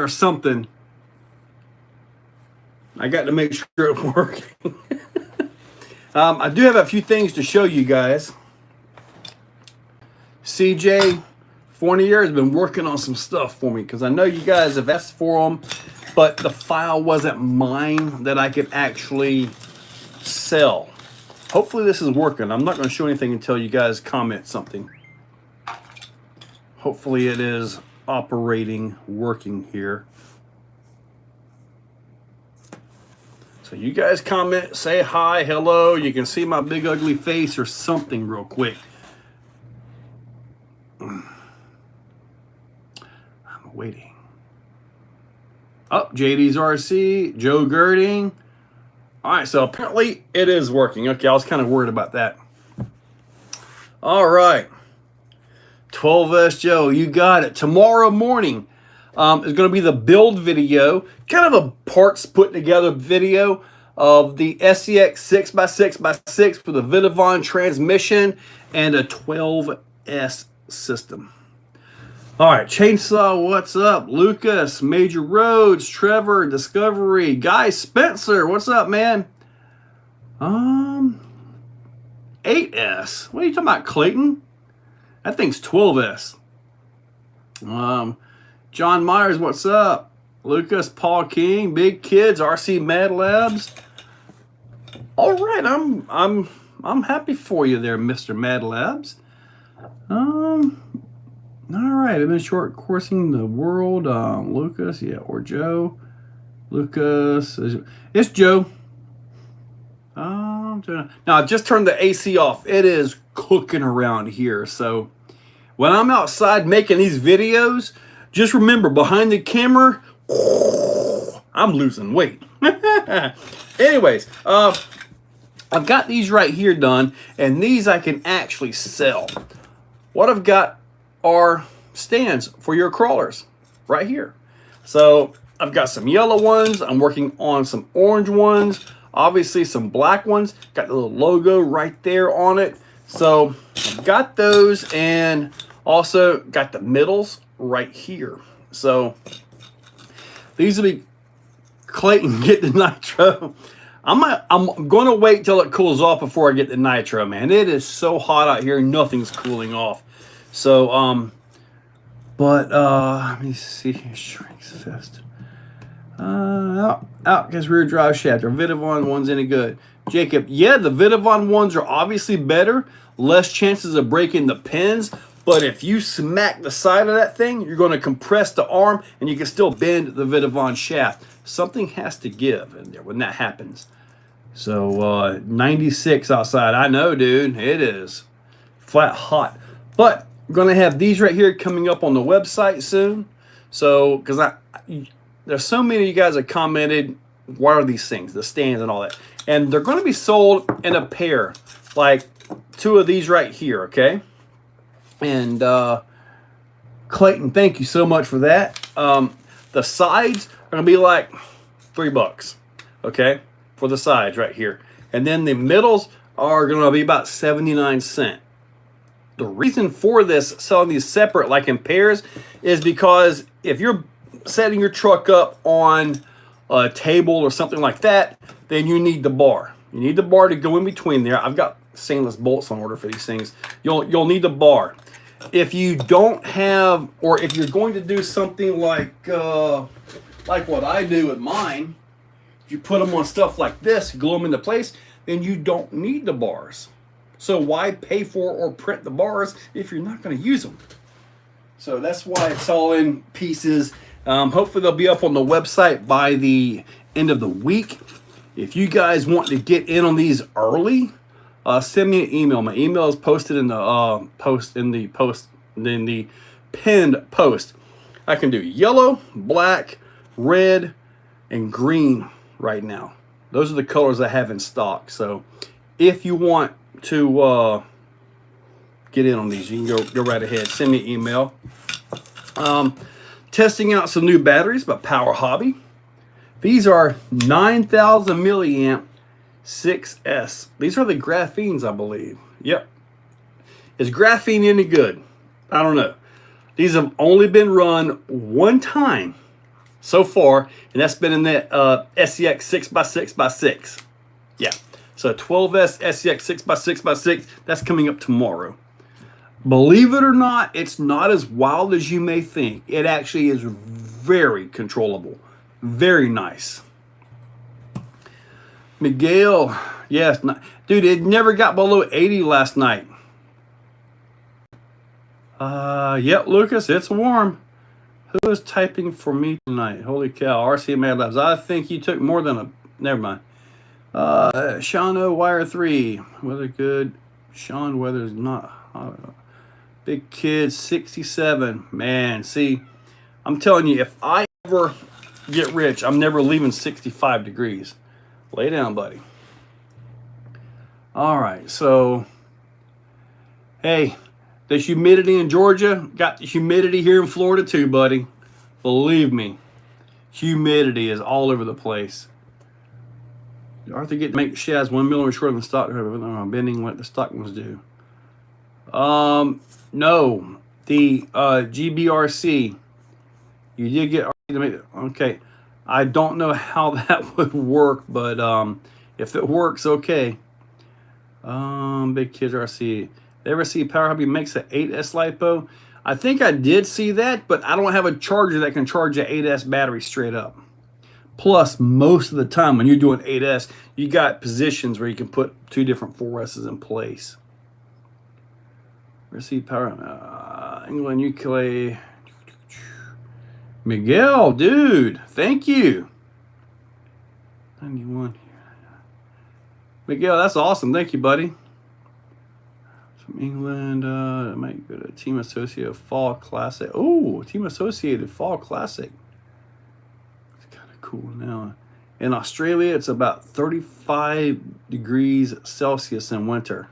something. I got to make sure it's working. I do have a few things to show you guys. CJ Fournier has been working on some stuff for me because I know you guys have asked for them, but the file wasn't mine that I could actually sell. Hopefully this is working. I'm not going to show anything until you guys comment something. Hopefully it is operating, working here. So you guys comment, say hi, hello. You can see my big ugly face or something real quick. I'm waiting. Oh, JD's RC, Joe Girding. All right, so apparently it is working. Okay, I was kind of worried about that. All right. 12S Joe, you got it. Tomorrow morning is going to be the build video, kind of a parts put together video of the SEX 6x6x6 with a Vidavon transmission and a 12S system. All right, Chainsaw, what's up? Lucas, Major Roads, Trevor, Discovery, Guy Spencer, what's up, man? 8S. What are you talking about, Clayton? That thing's 12S. John Myers, what's up? Lucas, Paul King, Big Kids, RC Mad Labs. All right, I'm happy for you there, Mr. Mad Labs. All right, I've been short coursing the world. Lucas, yeah, or Joe. Lucas, it's Joe. Now I just turned the AC off. It is cooking around here. So when I'm outside making these videos, just remember behind the camera, I'm losing weight. Anyways, I've got these right here done, and these I can actually sell. What I've got are stands for your crawlers right here. So I've got some yellow ones. I'm working on some orange ones. Obviously some black ones. Got the little logo right there on it. So I've got those, and also got the middles right here. So these will be Clayton, get the nitro. I'm going to wait till it cools off before I get the nitro, man. It is so hot out here. Nothing's cooling off. So, let me see here. Shrinks Fest. Out because rear drive shaft. Our Vidavon one's any good. Jacob, yeah, the Vidavon ones are obviously better. Less chances of breaking the pins. But if you smack the side of that thing, you're going to compress the arm, and you can still bend the Vidavon shaft. Something has to give in there when that happens. So, 96 outside. I know, dude. It is flat hot. But we're going to have these right here coming up on the website soon. So, because there's so many of you guys that commented, what are these things, the stands and all that. And they're going to be sold in a pair, like 2 of these right here, okay? And Clayton, thank you so much for that. The sides are going to be like $3, okay, for the sides right here. And then the middles are going to be about 79 cents. The reason for this, selling these separate, like in pairs, is because if you're setting your truck up on a table or something like that, then you need the bar. You need the bar to go in between there. I've got stainless bolts on order for these things. You'll need the bar. If you don't have, or if you're going to do something like what I do with mine, if you put them on stuff like this, glue them into place, then you don't need the bars. So why pay for or print the bars if you're not going to use them? So that's why it's all in pieces. Hopefully they'll be up on the website by the end of the week. If you guys want to get in on these early, send me an email. My email is posted in the pinned post. I can do yellow, black, red, and green right now. Those are the colors I have in stock. So if you want to get in on these, you can go right ahead. Send me an email. Testing out some new batteries by Power Hobby. These are 9,000 milliamp 6S. These are the graphenes, I believe. Yep. Is graphene any good? I don't know. These have only been run one time so far, and that's been in the SEX 6x6x6. Yeah, so 12S SEX 6x6x6, that's coming up tomorrow. Believe it or not, it's not as wild as you may think. It actually is very controllable. Very nice. Miguel, yes. Dude, it never got below 80 last night. Yep, Lucas, it's warm. Who is typing for me tonight? Holy cow, RC Mad Labs. I think you took more than a... Never mind. Sean Wire 3. Weather good. Sean Weather's not... Big Kid 67. Man, see, I'm telling you, if I ever get rich, I'm never leaving 65 degrees. Lay down, buddy. All right, so, hey, the humidity in Georgia got the humidity here in Florida too, buddy. Believe me, humidity is all over the place. Arthur get to make Shaz 1 millimeter shorter than stock, bending like the stock ones do. No, the GBRC. You did get to make it. Okay, I don't know how that would work, but if it works, okay. Big Kids RC. They ever see Power Hobby makes an 8S LiPo? I think I did see that, but I don't have a charger that can charge an 8S battery straight up. Plus, most of the time when you're doing 8S, you got positions where you can put 2 different 4S's in place. Receive Power, England, UK. Miguel, dude, thank you. 91. Miguel, that's awesome. Thank you, buddy. From England, I might go to Team Associated Fall Classic. Oh, Team Associated Fall Classic. It's kind of cool now. In Australia, it's about 35 degrees Celsius in winter.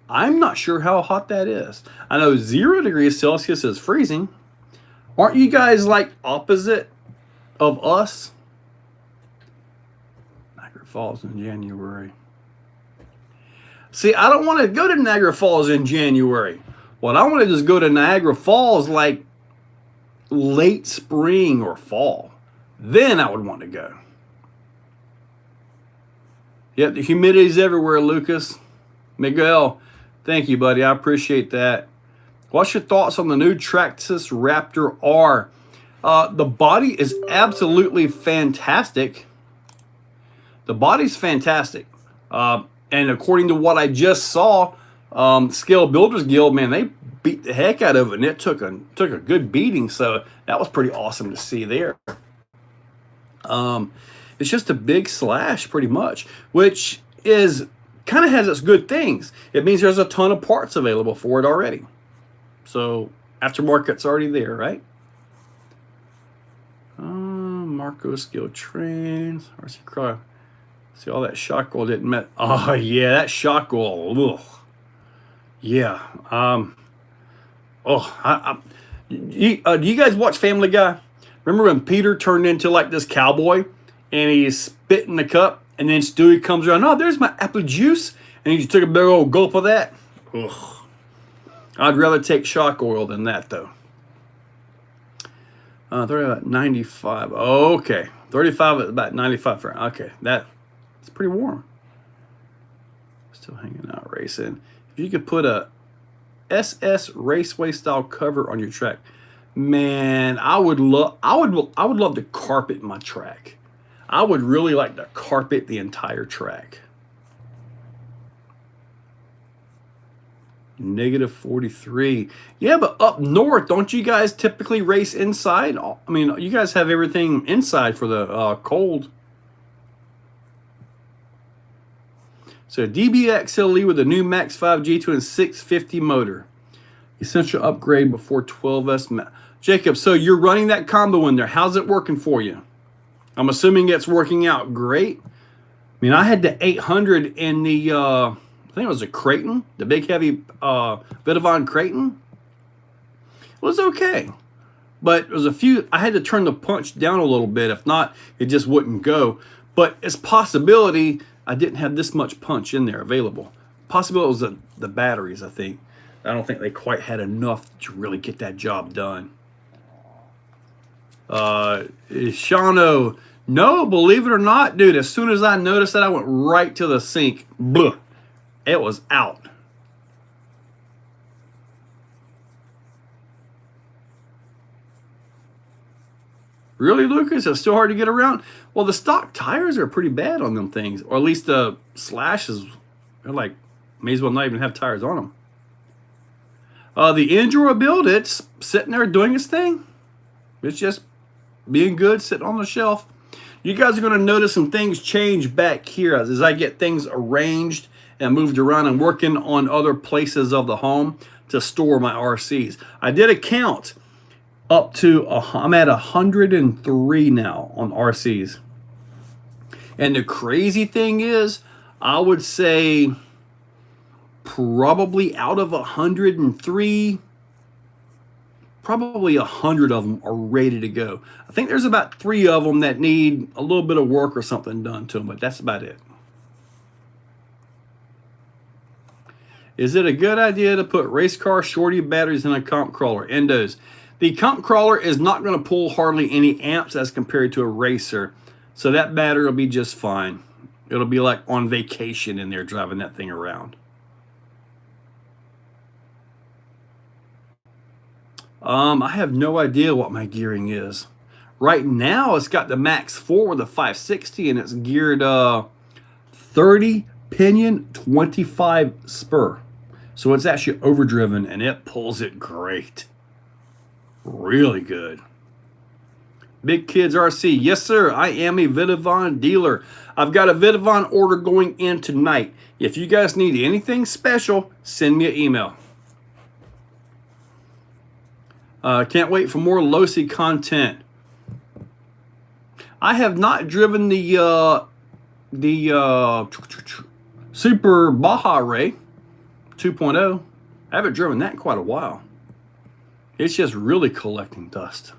I'm not sure how hot that is. I know 0 degrees Celsius is freezing. Aren't you guys like opposite of us? Niagara Falls in January. See, I don't want to go to Niagara Falls in January. What I want to just go to Niagara Falls like late spring or fall. Then I would want to go. Yep, the humidity's everywhere, Lucas. Miguel, thank you, buddy. I appreciate that. What's your thoughts on the new Traxxas Raptor R? The body is absolutely fantastic. The body's fantastic. And according to what I just saw, Scale Builders Guild, man, they beat the heck out of it, and it took a good beating. So that was pretty awesome to see there. It's just a big slash, pretty much, which is kind of has its good things. It means there's a ton of parts available for it already. So aftermarket's already there, right? Marco Skill Trains, RC Cry. See, all that shock oil didn't met. Oh yeah, that shock oil. Ugh. Yeah. Do you guys watch Family Guy? Remember when Peter turned into like this cowboy and he's spitting the cup, and then Stewie comes around. Oh, there's my apple juice, and he just took a big old gulp of that. Ugh. I'd rather take shock oil than that, though. 95. Okay, 35 is about 95 for. Okay, it's pretty warm. Still hanging out racing. If you could put a SS Raceway style cover on your track, man, I would love to carpet my track. I would really like to carpet the entire track. -43. Yeah, but up north, don't you guys typically race inside? I mean, you guys have everything inside for the cold. So DBXLE with a new Max 5 G2 and 650 motor. Essential upgrade before 12S. Jacob, so you're running that combo in there. How's it working for you? I'm assuming it's working out great. I mean, I had the 800 in the, I think it was a Creighton, the big heavy Vidavon Creighton. It was okay. But it was a few, I had to turn the punch down a little bit. If not, it just wouldn't go. But it's possibility I didn't have this much punch in there available. Possibility was the batteries, I think. I don't think they quite had enough to really get that job done. Shano, no, believe it or not, dude, as soon as I noticed that, I went right to the sink. Blah. It was out. Really, Lucas? It's still hard to get around? Well, the stock tires are pretty bad on them things. Or at least the slashes, they're like, may as well not even have tires on them. The Endura build, it's sitting there doing its thing. It's just being good, sitting on the shelf. You guys are going to notice some things change back here as I get things arranged and moved around and working on other places of the home to store my RCs. I did a count up to, I'm at 103 now on RCs. And the crazy thing is, I would say probably out of 103, probably 100 of them are ready to go. I think there's about 3 of them that need a little bit of work or something done to them, but that's about it. Is it a good idea to put race car shorty batteries in a comp crawler? Endos. The comp crawler is not going to pull hardly any amps as compared to a racer, so that battery will be just fine. It'll be like on vacation in there driving that thing around. I have no idea what my gearing is. Right now, it's got the Max 4 with a 560, and it's geared 30 pinion, 25 spur. So it's actually overdriven, and it pulls it great. Really good. Big Kids RC. Yes, sir. I am a Vidavon dealer. I've got a Vidavon order going in tonight. If you guys need anything special, send me an email. Can't wait for more Losi content. I have not driven the Super Baja Ray 2.0. I haven't driven that in quite a while. It's just really collecting dust.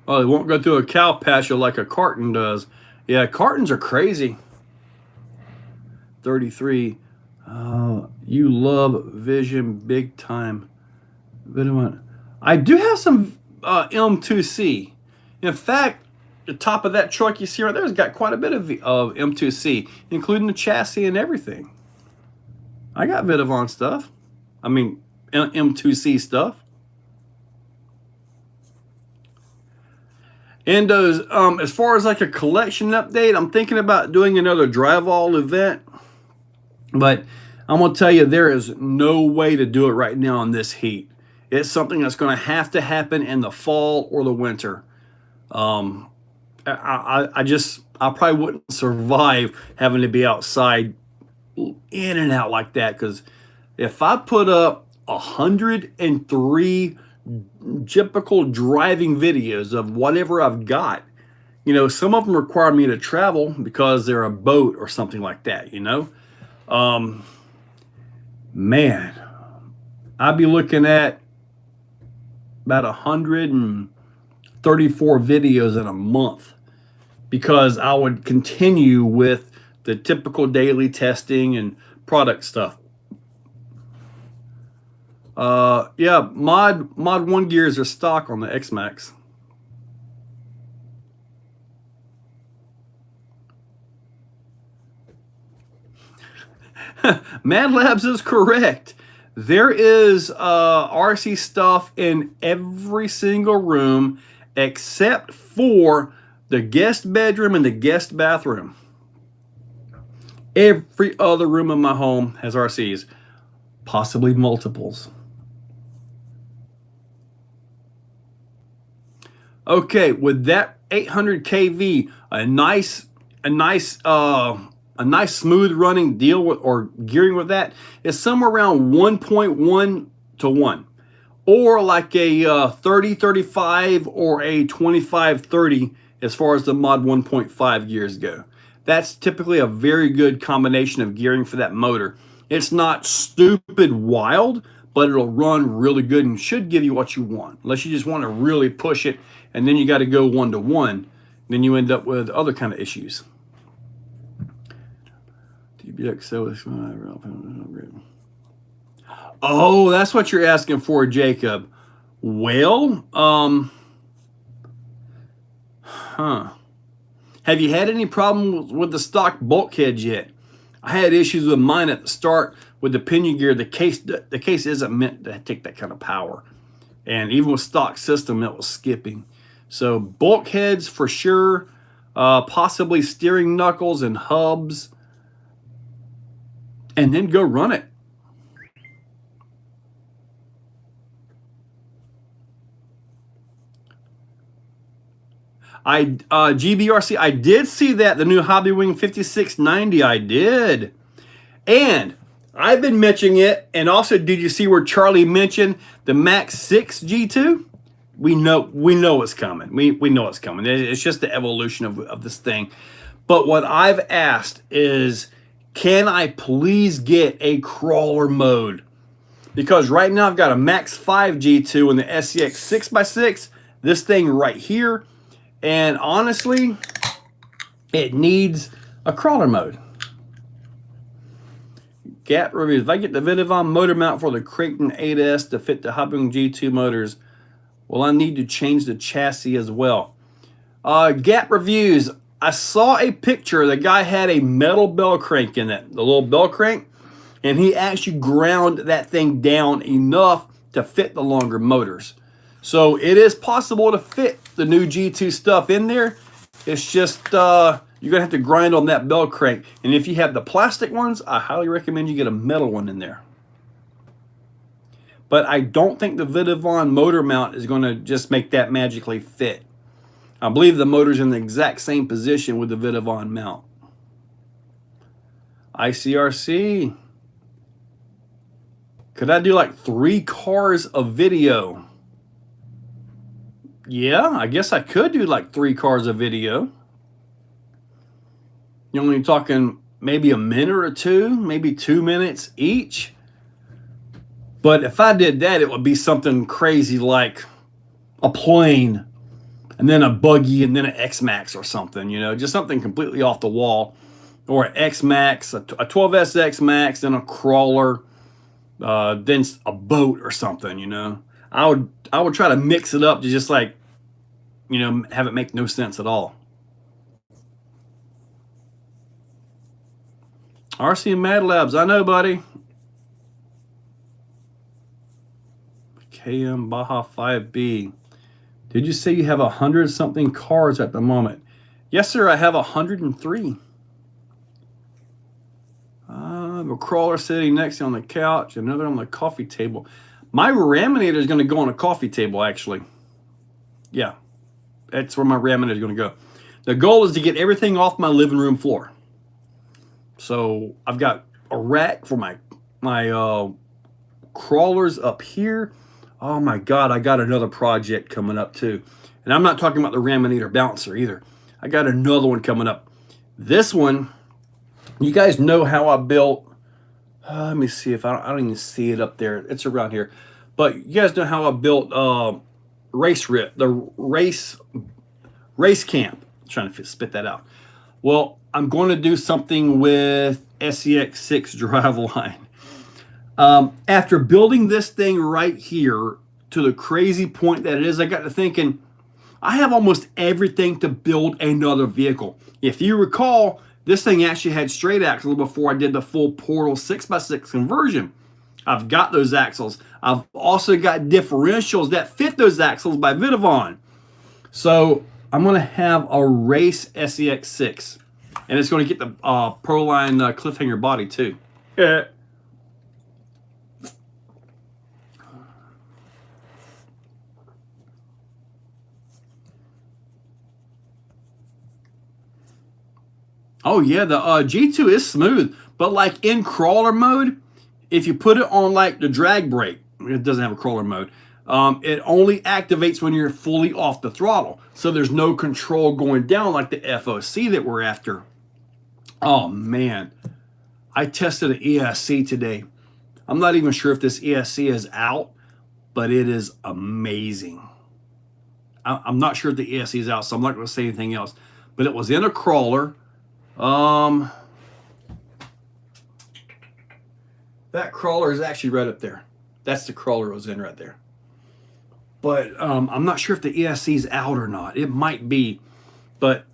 Oh, it won't go through a cow pasture like a carton does. Yeah, cartons are crazy. 33. You love Vision big time. I do have some M2C. In fact, the top of that truck you see right there has got quite a bit of M2C, including the chassis and everything. I got Vidavon stuff. I mean, M2C stuff. And as far as like a collection update, I'm thinking about doing another drive-all event. But I'm going to tell you, there is no way to do it right now in this heat. It's something that's going to have to happen in the fall or the winter. I probably wouldn't survive having to be outside in and out like that, because if I put up 103 typical driving videos of whatever I've got, you know, some of them require me to travel because they're a boat or something like that, you know. Man, I'd be looking at about 134 videos in a month, because I would continue with the typical daily testing and product stuff. Yeah, Mod 1 gears are stock on the X-Max. Mad Labs is correct. There is RC stuff in every single room except for the guest bedroom and the guest bathroom. Every other room in my home has RCs, possibly multiples. Okay, with that 800 kV, a nice smooth running deal with, or gearing with that, is somewhere around 1.1 to 1, or like a 30-35 or a 25-30 as far as the Mod 1.5 gears go. That's typically a very good combination of gearing for that motor. It's not stupid wild, but it'll run really good and should give you what you want, unless you just want to really push it and then you got to go 1-to-1. Then you end up with other kind of issues. Oh, that's what you're asking for, Jacob. Well, have you had any problem with the stock bulkheads yet? I had issues with mine at the start with the pinion gear. The case isn't meant to take that kind of power. And even with stock system, it was skipping. So bulkheads for sure, possibly steering knuckles and hubs, and then go run it. GBRC, I did see that, the new Hobbywing 5690, I did. And I've been mentioning it, and also did you see where Charlie mentioned the Max 6 G2? We know it's coming. We know it's coming. It's just the evolution of this thing. But what I've asked is, can I please get a crawler mode? Because right now I've got a Max 5 G2 and the SCX 6x6, this thing right here. And honestly, it needs a crawler mode. Gap reviews. If I get the Vidivon motor mount for the Creighton 8S to fit the Hobbywing G2 motors, will I need to change the chassis as well? Gap reviews. I saw a picture. The guy had a metal bell crank in it, the little bell crank, and he actually ground that thing down enough to fit the longer motors. So it is possible to fit the new G2 stuff in there. It's just you're gonna have to grind on that bell crank. And if you have the plastic ones, I highly recommend you get a metal one in there. But I don't think the Vidivon motor mount is gonna just make that magically fit. I believe the motor's in the exact same position with the Vidivon mount. ICRC. Could I do like 3 cars of video? Yeah, I guess I could do like 3 cars of video. You're only talking maybe a minute or two, maybe 2 minutes each. But if I did that, it would be something crazy like a plane, and then a buggy, and then an X-Max or something, you know, just something completely off the wall. Or an X-Max, a 12S X-Max, then a crawler, then a boat or something, you know. I would try to mix it up to just like, you know, have it make no sense at all. RC and Mad Labs, I know, buddy. KM Baja 5B. Did you say you have 100-something cars at the moment? Yes, sir, I have 103. I have a crawler sitting next to me on the couch, another on the coffee table. My raminator is going to go on a coffee table, actually. Yeah, that's where my raminator is going to go. The goal is to get everything off my living room floor. So I've got a rack for my crawlers up here. Oh my God, I got another project coming up too. And I'm not talking about the raminator bouncer either. I got another one coming up. This one, you guys know how I built, let me see if I don't even see it up there. It's around here. But you guys know how I built the race camp. I'm trying to spit that out. Well, I'm going to do something with SCX 6 Driveline. After building this thing right here to the crazy point that it is, I got to thinking, I have almost everything to build another vehicle. If you recall, this thing actually had straight axles before I did the full Portal 6x6 conversion. I've got those axles. I've also got differentials that fit those axles by Vidivon. So I'm going to have a race SCX 6. And it's going to get the Proline cliffhanger body too. Yeah. Oh yeah, the G2 is smooth, but like in crawler mode, if you put it on like the drag brake, it doesn't have a crawler mode, it only activates when you're fully off the throttle. So there's no control going down like the FOC that we're after. Oh man, I tested an ESC today. I'm not even sure if this ESC is out, but it is amazing. I'm not sure if the ESC is out, so I'm not going to say anything else. But it was in a crawler. That crawler is actually right up there. That's the crawler it was in right there. But I'm not sure if the ESC is out or not. It might be. But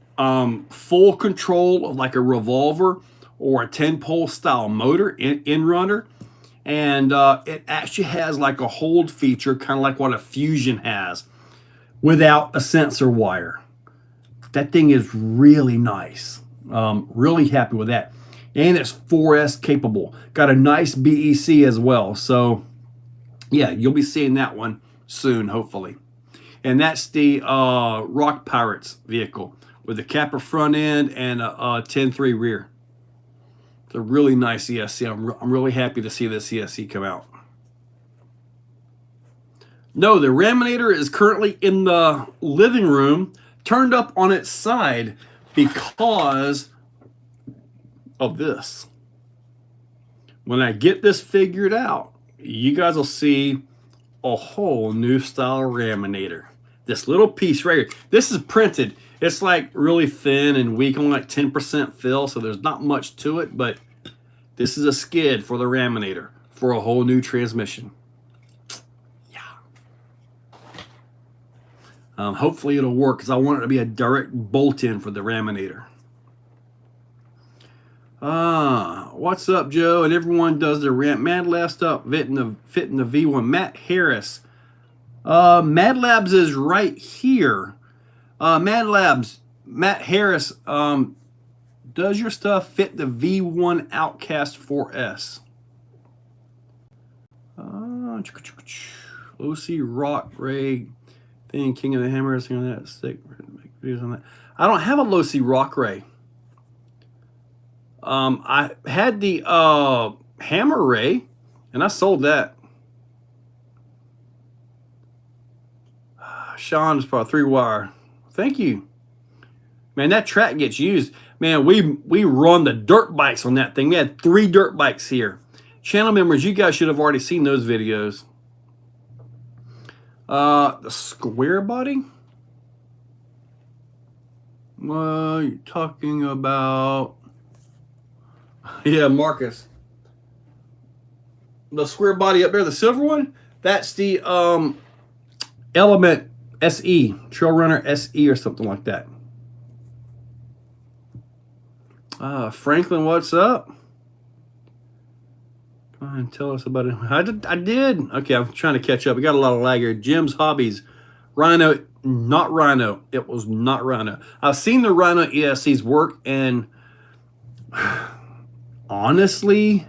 full control of like a revolver or a 10-pole style motor in runner. And it actually has like a hold feature, kind of like what a Fusion has, without a sensor wire. That thing is really nice. Really happy with that. And it's 4S capable. Got a nice BEC as well. So yeah, you'll be seeing that one soon, hopefully. And that's the Rock Pirates vehicle with the Capra front end and a 10.3 rear. It's a really nice ESC. I'm really happy to see this ESC come out. No, the Raminator is currently in the living room, turned up on its side because of this. When I get this figured out, you guys will see a whole new style Raminator. This little piece right here. This is printed. It's like really thin and weak, only like 10% fill, so there's not much to it, but this is a skid for the Raminator for a whole new transmission. Hopefully it'll work because I want it to be a direct bolt-in for the Raminator. What's up, Joe? And everyone does their Mad Lab stuff fitting the V1. Matt Harris. Mad Labs is right here. Mad Labs, Matt Harris, does your stuff fit the V1 Outcast 4S? OC Rock Ray thing, King of the Hammer, thing on that. Stick videos on that. I don't have a Low-C Rock Ray. I had the Hammer Ray, and I sold that. Sean's for a 3-wire. Thank you. Man, that track gets used. Man, we run the dirt bikes on that thing. We had 3 dirt bikes here. Channel members, you guys should have already seen those videos. The square body? What are you talking about? Yeah, Marcus. The square body up there, the silver one? That's the Element SE, Trail Runner SE or something like that. Franklin, what's up? Go ahead and tell us about it. I did. Okay, I'm trying to catch up. We got a lot of lag here. Jim's Hobbies. Rhino, not Rhino. It was not Rhino. I've seen the Rhino ESCs work, and honestly,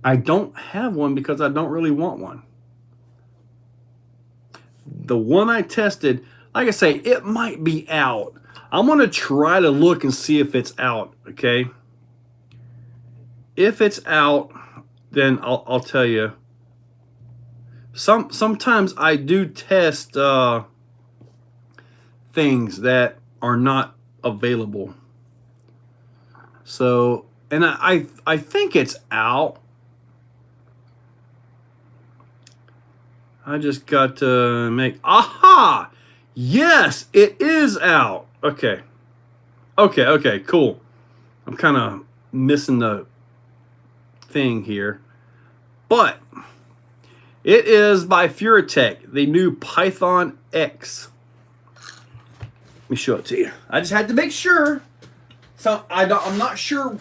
I don't have one because I don't really want one. The one I tested, like I say, it might be out. I'm going to try to look and see if it's out, okay? If it's out, then I'll tell you. Sometimes I do test things that are not available. So, and I think it's out. I just got to make, aha! Yes, it is out. Okay. Okay, cool. I'm kind of missing the thing here. But it is by Furatech, the new Python X. Let me show it to you. I just had to make sure. So I'm not sure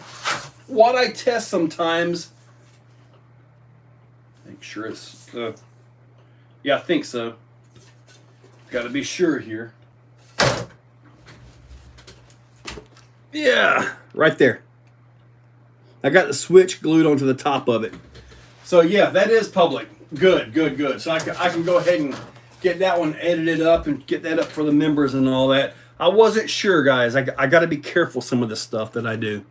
what I test sometimes. Make sure it's yeah, I think so. Got to be sure here. Yeah, right there. I got the switch glued onto the top of it. So yeah, that is public. Good. So I can go ahead and get that one edited up and get that up for the members and all that. I wasn't sure, guys. I got to be careful some of the stuff that I do.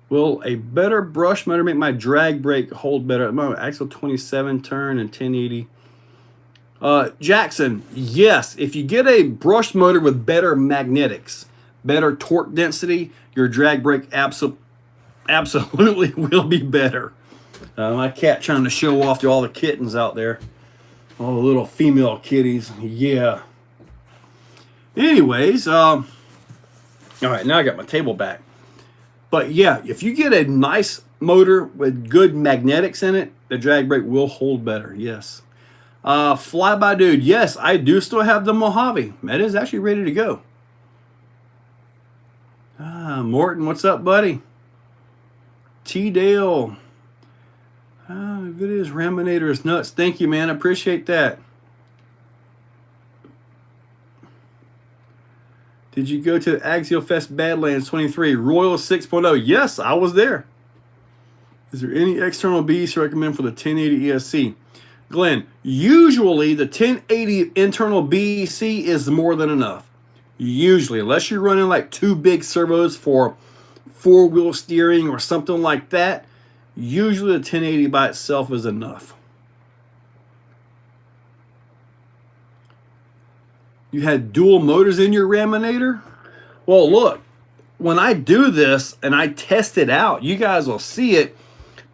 Will a better brush motor make my drag brake hold better? At the moment, axle 27 turn and 1080. Jackson, yes. If you get a brush motor with better magnetics, better torque density, your drag brake absolutely will be better. My cat trying to show off to all the kittens out there. All the little female kitties. Yeah. Anyways, All right, now I got my table back. But yeah, if you get a nice motor with good magnetics in it, the drag brake will hold better. Yes. Flyby dude, yes, I do still have the Mojave. That is actually ready to go. Morton, what's up, buddy? T-Dale. Good is Raminator is nuts. Thank you, man. I appreciate that. Did you go to Axial Fest Badlands 23 Royal 6.0? Yes, I was there. Is there any external BEC to recommend for the 1080 ESC? Glenn, usually the 1080 internal BEC is more than enough. Usually, unless you're running like two big servos for four-wheel steering or something like that, usually the 1080 by itself is enough. You had dual motors in your Raminator? Well, look, when I do this and I test it out, you guys will see it,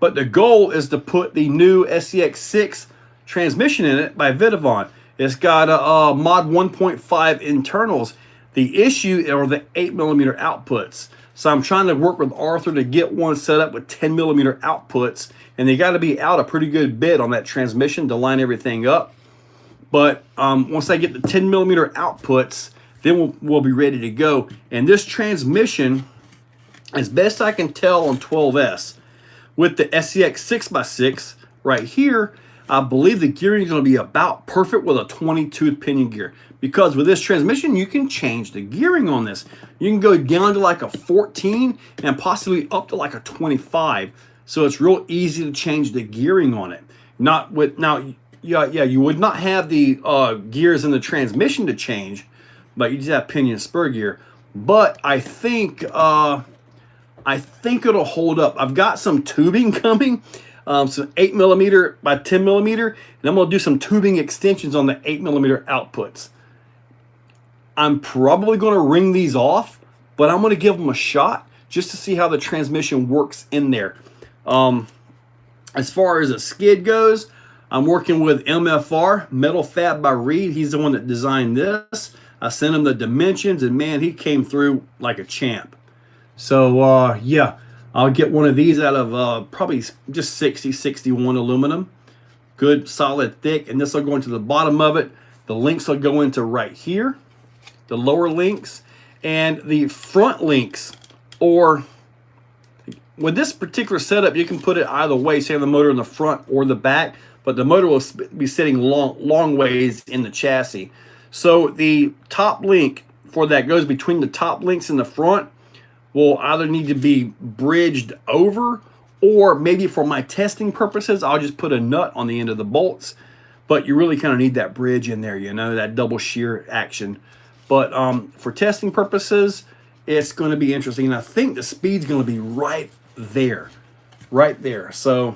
but the goal is to put the new SCX6 transmission in it by Vidavon. It's got a mod 1.5 internals. The issue are the 8mm outputs. So I'm trying to work with Arthur to get one set up with 10mm outputs, and they got to be out a pretty good bit on that transmission to line everything up. But once I get the 10mm outputs, then we'll be ready to go. And this transmission, as best I can tell on 12S, with the SCX 6x6 right here, I believe the gearing is going to be about perfect with a 20-tooth pinion gear. Because with this transmission, you can change the gearing on this. You can go down to like a 14 and possibly up to like a 25. So it's real easy to change the gearing on it. Not with now. Yeah, you would not have the gears in the transmission to change, but you just have pinion spur gear. But I think it'll hold up. I've got some tubing coming, some 8mm by 10mm, and I'm gonna do some tubing extensions on the 8mm outputs. I'm probably gonna ring these off, but I'm gonna give them a shot just to see how the transmission works in there. As far as a skid goes, I'm working with MFR, Metal Fab by Reed. He's the one that designed this. I sent him the dimensions, and man, he came through like a champ. So, yeah, I'll get one of these out of probably just 60-61 aluminum. Good, solid, thick, and this will go into the bottom of it. The links will go into right here, the lower links, and the front links, or with this particular setup, you can put it either way, say the motor in the front or the back, but the motor will be sitting long ways in the chassis. So the top link for that goes between the top links in the front will either need to be bridged over, or maybe for my testing purposes, I'll just put a nut on the end of the bolts. But you really kind of need that bridge in there, you know, that double shear action. But for testing purposes, it's going to be interesting. And I think the speed's going to be right there. So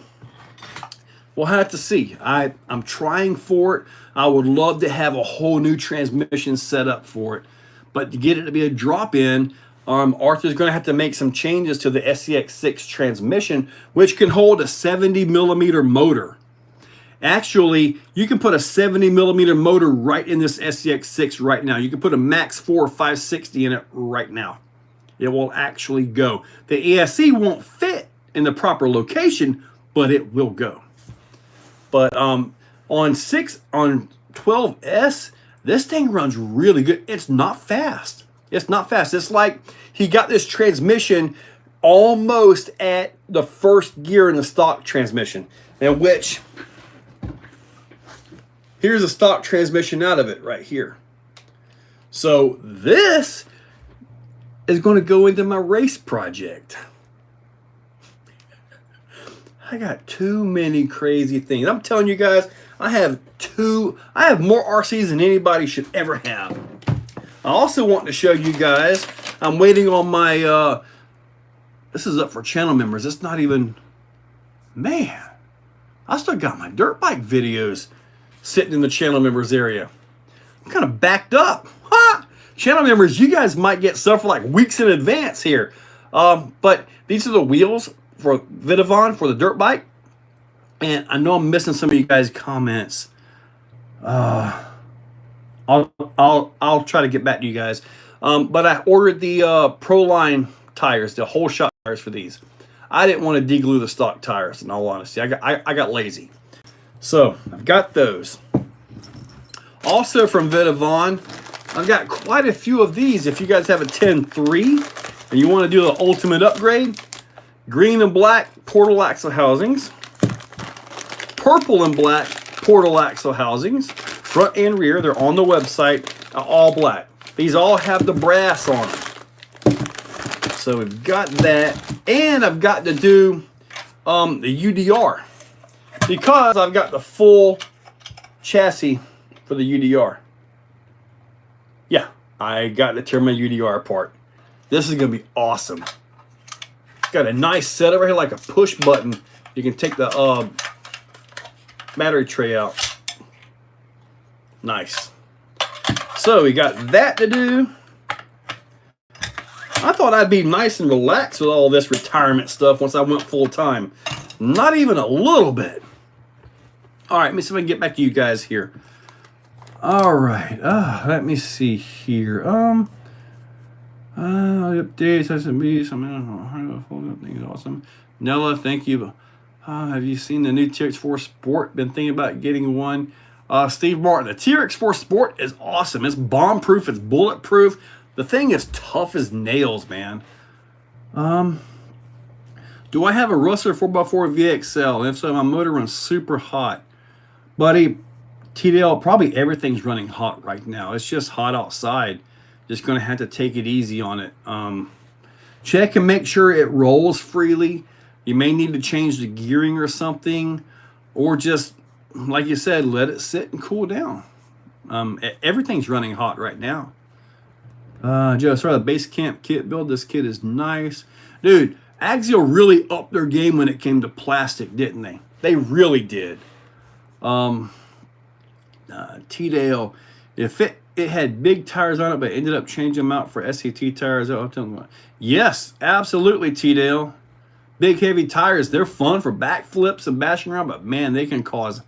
we'll have to see. I'm trying for it. I would love to have a whole new transmission set up for it. But to get it to be a drop-in, Arthur's going to have to make some changes to the SCX6 transmission, which can hold a 70mm motor. Actually, you can put a 70mm motor right in this SCX6 right now. You can put a Max 4 560 in it right now. It will actually go. The ESC won't fit in the proper location, but it will go. But on 12S, this thing runs really good. It's not fast. It's like he got this transmission almost at the first gear in the stock transmission, in which here's a stock transmission out of it right here. So this is going to go into my race project. I got too many crazy things. I'm telling you guys, I have more RCs than anybody should ever have. I also want to show you guys, I'm waiting on my, this is up for channel members. It's not even, man, I still got my dirt bike videos sitting in the channel members area. I'm kind of backed up. Ha! Channel members, you guys might get stuff for like weeks in advance here. But these are the wheels for Vidavon for the dirt bike. And I know I'm missing some of you guys' comments. I'll try to get back to you guys. But I ordered the Proline tires, the whole shot tires for these. I didn't want to deglue the stock tires, in all honesty. I got lazy. So I've got those. Also from Vidavon, I've got quite a few of these. If you guys have a 10.3 and you want to do the ultimate upgrade, green and black portal axle housings, purple and black portal axle housings, front and rear. They're on the website, all black. These all have the brass on them. So we've got that, and I've got to do the UDR because I've got the full chassis for the UDR. Yeah, I got to tear my UDR apart. This is going to be awesome. Got a nice setup right here, like a push button. You can take the battery tray out. Nice. So we got that to do. I thought I'd be nice and relaxed with all this retirement stuff once I went full time. Not even a little bit. All right, let me see if I can get back to you guys here. All right, let me see here. Updates, SMB, something things awesome. Nella, thank you. Have you seen the new TRX4 Sport? Been thinking about getting one. Steve Martin, the TRX4 Sport is awesome. It's bomb-proof. It's bulletproof. The thing is tough as nails, man. Do I have a Rustler 4x4 VXL? And if so, my motor runs super hot. Buddy, TDL, probably everything's running hot right now. It's just hot outside. Just going to have to take it easy on it. Check and make sure it rolls freely. You may need to change the gearing or something. Or just, like you said, let it sit and cool down. Everything's running hot right now. Joe, sorry, the base camp kit build. This kit is nice. Dude, Axial really upped their game when it came to plastic, didn't they? They really did. T-Dale, if it had big tires on it, but ended up changing them out for SCT tires. Yes, absolutely, T-Dale. Big, heavy tires, they're fun for backflips and bashing around, but man, they can cause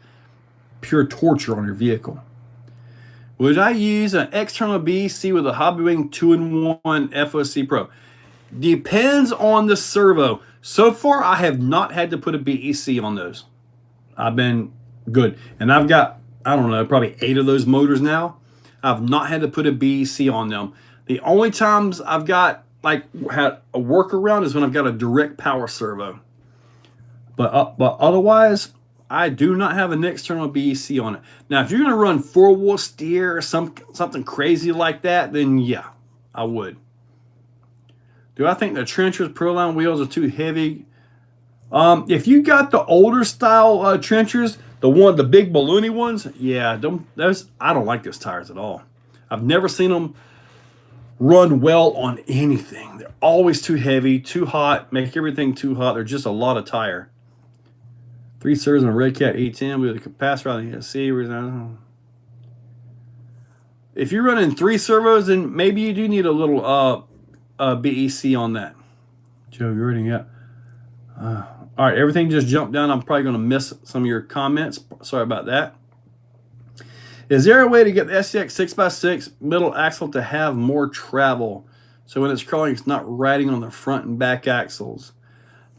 pure torture on your vehicle. Would I use an external BEC with a Hobbywing 2-in-1 FOC Pro? Depends on the servo. So far, I have not had to put a BEC on those. I've been good. And I've got, I don't know, probably 8 of those motors now. I've not had to put a BEC on them. The only times I've got, like, had a workaround is when I've got a direct power servo. But otherwise, I do not have an external BEC on it. Now, if you're going to run 4-wheel steer or something crazy like that, then yeah, I would. Do I think the Trenchers Proline wheels are too heavy? If you got the older style Trenchers, the big balloony ones, yeah, I don't like those tires at all. I've never seen them run well on anything. They're always too heavy, too hot, make everything too hot. They're just a lot of tire. 3 servos on a Red Cat 810 with a capacitor on the ESC. If you're running 3 servos, then maybe you do need a little BEC on that. Joe, you're reading it. All right, everything just jumped down. I'm probably going to miss some of your comments. Sorry about that. Is there a way to get the SCX 6x6 middle axle to have more travel? So when it's crawling, it's not riding on the front and back axles.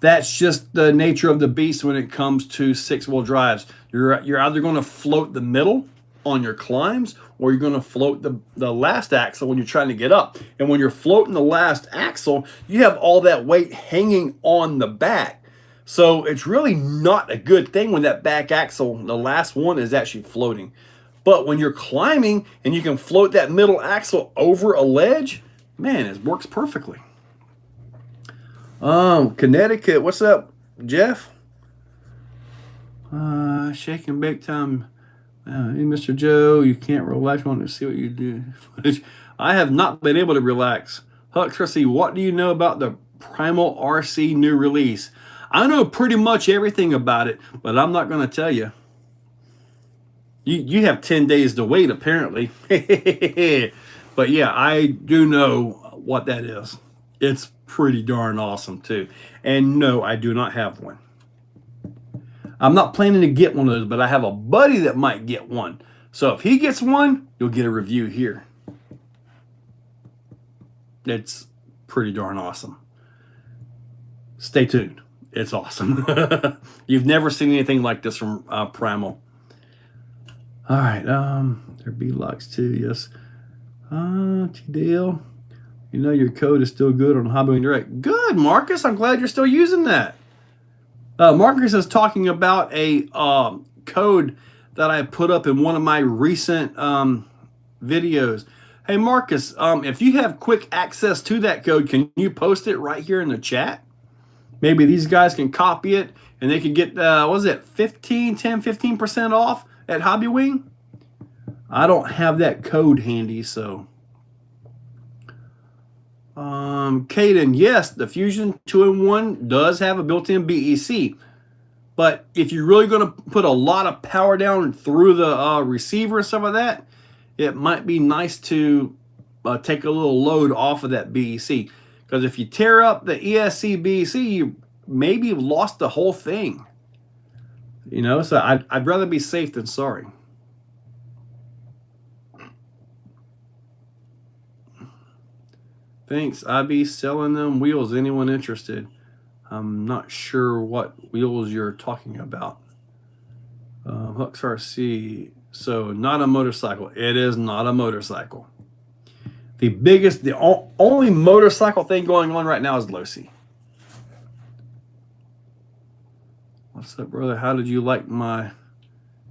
That's just the nature of the beast when it comes to 6-wheel drives. You're either going to float the middle on your climbs, or you're going to float the last axle when you're trying to get up. And when you're floating the last axle, you have all that weight hanging on the back. So it's really not a good thing when that back axle, the last one, is actually floating. But when you're climbing and you can float that middle axle over a ledge, man, it works perfectly. Connecticut, what's up, Jeff? Shaking big time. Hey, Mr. Joe, you can't relax. I want to see what you do. I have not been able to relax. Hux Rusty, what do you know about the Primal RC new release? I know pretty much everything about it, but I'm not going to tell you. You have 10 days to wait, apparently. But yeah, I do know what that is. It's pretty darn awesome, too. And no, I do not have one. I'm not planning to get one of those, but I have a buddy that might get one. So if he gets one, you'll get a review here. It's pretty darn awesome. Stay tuned. It's awesome. You've never seen anything like this from Primal. All right. There be locks too. Yes. T-Dale. You know your code is still good on Hobby Direct. Good, Marcus. I'm glad you're still using that. Marcus is talking about a code that I put up in one of my recent videos. Hey, Marcus, if you have quick access to that code, can you post it right here in the chat? Maybe these guys can copy it and they can get, what was it, 15% off at Hobby Wing? I don't have that code handy, so. Caden, yes, the Fusion 2-in-1 does have a built-in BEC. But if you're really going to put a lot of power down through the receiver and stuff like that, it might be nice to take a little load off of that BEC. Because if you tear up the ESC BEC, you maybe have lost the whole thing. You know, so I'd rather be safe than sorry. Thanks. I be selling them wheels. Anyone interested? I'm not sure what wheels you're talking about. Hooks RC. So not a motorcycle. It is not a motorcycle. The only motorcycle thing going on right now is Losi. What's up, brother? How did you like my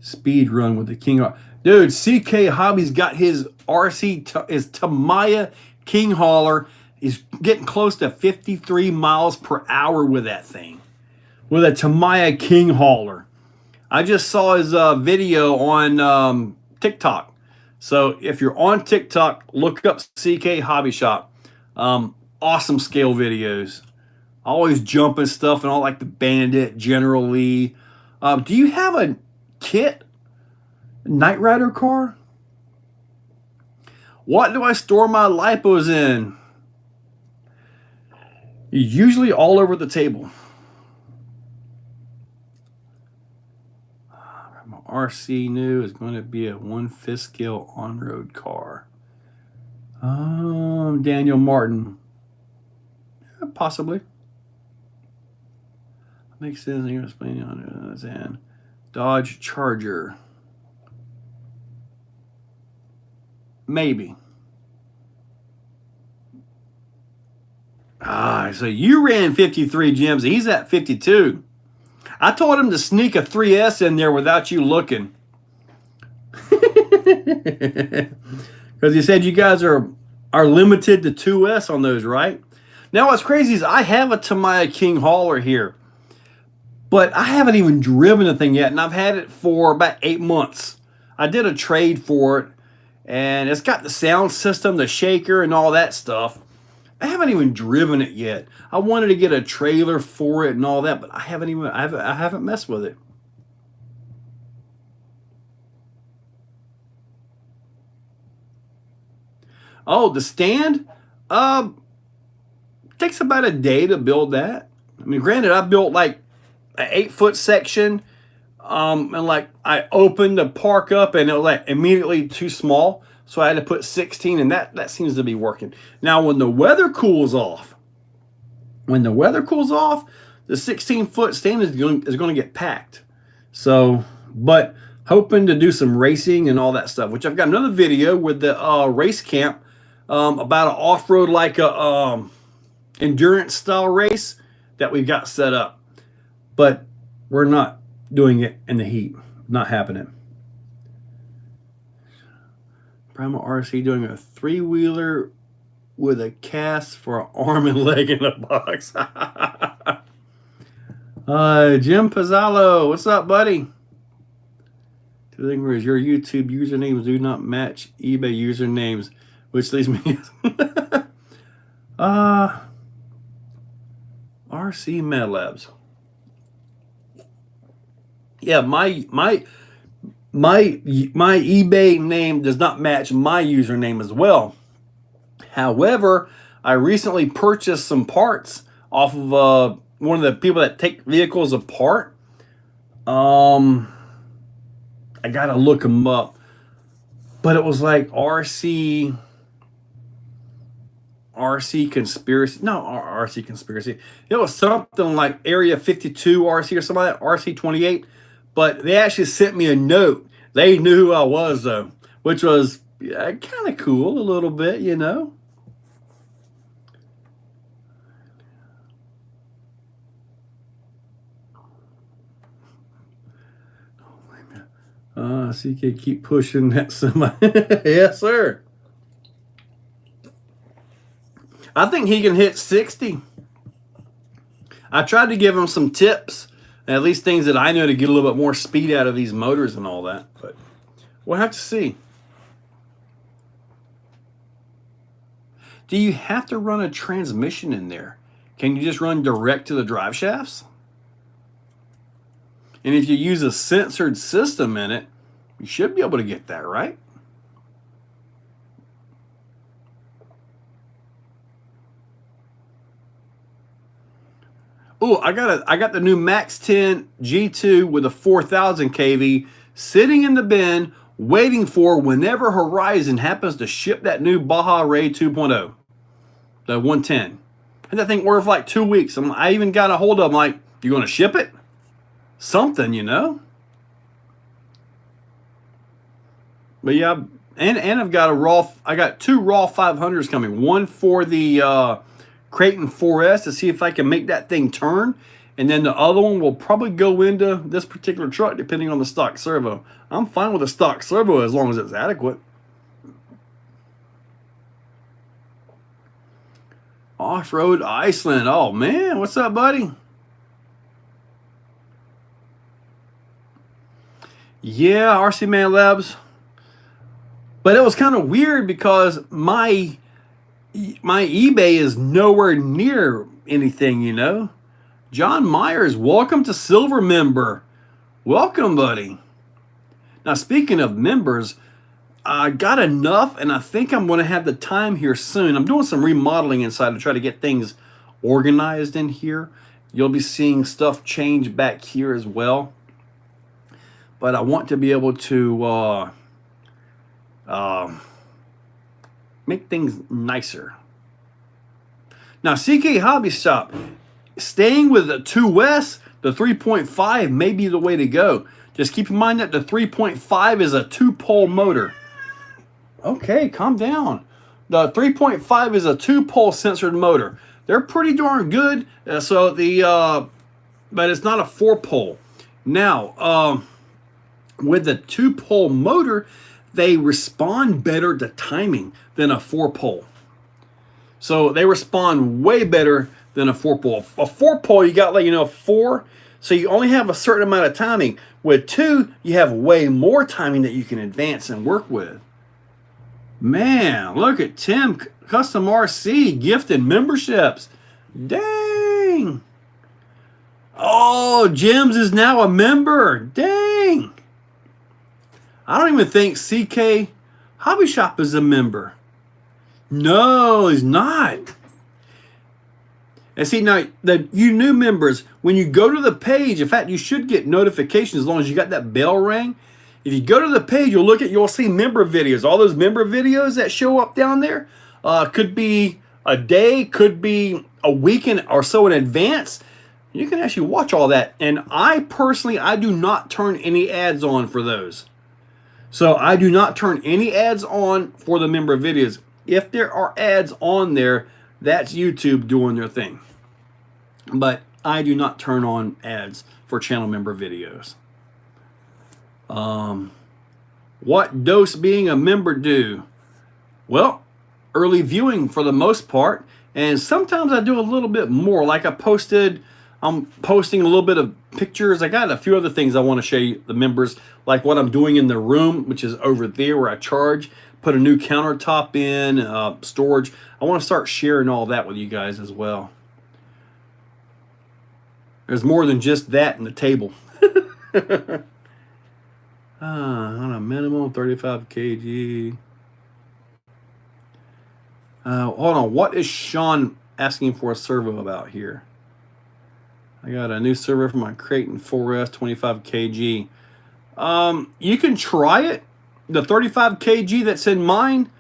speed run with the King? Dude, CK Hobby's got his RC, his Tamiya King Hauler. He's getting close to 53 miles per hour with that thing. With a Tamiya King Hauler. I just saw his video on TikTok. So if you're on TikTok, look up CK Hobby Shop. Awesome scale videos. Always jumping stuff and all, like the Bandit, General Lee. Do you have a kit Knight Rider car? What do I store my lipos in? Usually all over the table. My RC new is going to be a 1/5 scale on-road car. Daniel Martin. Yeah, possibly. Makes sense. You're explaining on it. And Dodge Charger. Maybe. So you ran 53 gems. He's at 52. I told him to sneak a 3S in there without you looking. Because he said you guys are limited to 2S on those, right? Now what's crazy is I have a Tamiya King Hauler here. But I haven't even driven the thing yet, and I've had it for about 8 months. I did a trade for it, and it's got the sound system, the shaker, and all that stuff. I haven't even driven it yet. I wanted to get a trailer for it and all that, but I haven't messed with it. Oh, the stand? Takes about a day to build that. I mean, granted, I built like an 8-foot section, and like I opened the park up, and it was like immediately too small. So I had to put 16, and that seems to be working. Now, when the weather cools off, the 16-foot stand is going to get packed. So, but hoping to do some racing and all that stuff, which I've got another video with the race camp about an off-road, like a endurance style race that we've got set up. But we're not doing it in the heat. Not happening. Primal RC doing a 3-wheeler with a cast for an arm and leg in a box. Jim Pizzalo, what's up, buddy? The thing is, your YouTube usernames do not match eBay usernames, which leaves me RC Med Labs. Yeah, my eBay name does not match my username as well. However, I recently purchased some parts off of one of the people that take vehicles apart. I gotta look them up, but it was like RC RC Conspiracy. No, RC Conspiracy. It was something like Area 52 RC or something like that, RC 28. But they actually sent me a note. They knew who I was, though, which was kind of cool a little bit, you know. CK keep pushing that semi. Yes, sir. I think he can hit 60. I tried to give him some tips, at least things that I know to get a little bit more speed out of these motors and all that. But we'll have to see. Do you have to run a transmission in there? Can you just run direct to the drive shafts? And if you use a sensored system in it, you should be able to get that, right? Oh, I got the new Max 10 G2 with a 4000 kV sitting in the bin, waiting for whenever Horizon happens to ship that new Baja Ray 2.0, the 110. And that thing ordered for like 2 weeks. I even got a hold of them like, you going to ship it? Something, you know? But yeah, and I've got I got 2 raw 500s coming. One for the Creighton 4S to see if I can make that thing turn. And then the other one will probably go into this particular truck depending on the stock servo. I'm fine with a stock servo as long as it's adequate. Off-road Iceland. Oh man, what's up, buddy? Yeah, RC Man Labs. But it was kind of weird because my eBay is nowhere near anything, you know. John Myers, welcome to Silver Member. Welcome, buddy. Now, speaking of members, I got enough, and I think I'm going to have the time here soon. I'm doing some remodeling inside to try to get things organized in here. You'll be seeing stuff change back here as well. But I want to be able to make things nicer. Now, CK Hobby Shop, staying with the 2S, the 3.5 may be the way to go. Just keep in mind that the 3.5 is a 2-pole motor. Okay, calm down. The 3.5 is a 2-pole sensored motor. They're pretty darn good. But it's not a 4-pole. Now, with the 2-pole motor, they respond better to timing than a 4-pole. So they respond way better than a 4-pole. A 4-pole, you got 4, so you only have a certain amount of timing. With 2, you have way more timing that you can advance and work with. Man, look at Tim Custom RC gifted memberships. Dang. Oh, Jims is now a member. Dang. I don't even think CK Hobby Shop is a member. No, he's not. And see, now, you new members, when you go to the page, in fact, you should get notifications as long as you got that bell ring. If you go to the page, you'll see member videos. All those member videos that show up down there could be a day, could be a weekend or so in advance. You can actually watch all that. And I personally do not turn any ads on for those. So I do not turn any ads on for the member videos. If there are ads on there, that's YouTube doing their thing. But I do not turn on ads for channel member videos. What does being a member do? Well, early viewing for the most part. And sometimes I do a little bit more. Like I'm posting a little bit of pictures. I got a few other things I want to show you, the members, like what I'm doing in the room, which is over there where I charge, put a new countertop in, storage. I want to start sharing all that with you guys as well. There's more than just that in the table. On a minimum 35 kg. Hold on, what is Sean asking for a servo about here? I got a new servo for my Creighton 4S 25 kg. You can try it. The 35 kg that's in mine,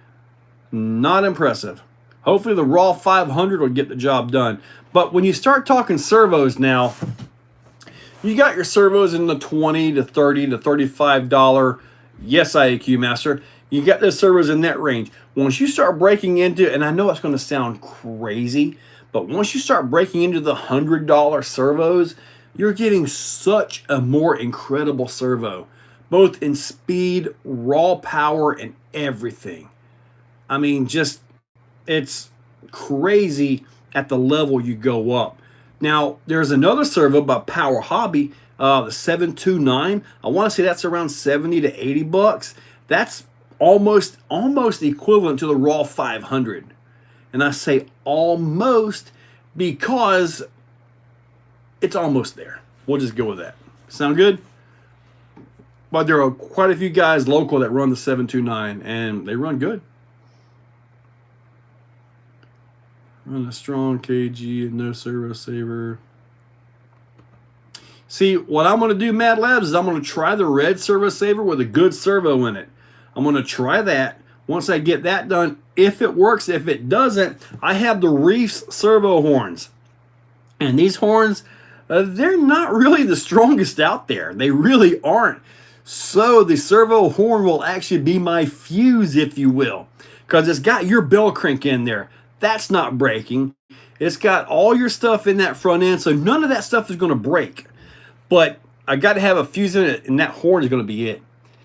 not impressive. Hopefully the raw 500 will get the job done. But when you start talking servos now, you got your servos in the $20 to $30 to $35. Yes, IAQ Master. You got those servos in that range. Once you start breaking into, and I know it's going to sound crazy, but once you start breaking into the $100 servos, you're getting such a more incredible servo, both in speed, raw power, and everything. I mean, just, it's crazy at the level you go up. Now, there's another servo by Power Hobby, the 729. I want to say that's around 70 to 80 bucks. That's almost equivalent to the raw 500. And I say almost because it's almost there. We'll just go with that. Sound good? But there are quite a few guys local that run the 729, and they run good. Run a strong KG and no servo saver. See, what I'm going to do, Mad Labs, is I'm going to try the red servo saver with a good servo in it. I'm going to try that. Once I get that done, if it works, if it doesn't, I have the Reefs servo horns. And these horns, they're not really the strongest out there. They really aren't. So the servo horn will actually be my fuse, if you will, because it's got your bell crank in there. That's not breaking. It's got all your stuff in that front end, so none of that stuff is going to break. But I got to have a fuse in it, and that horn is going to be it.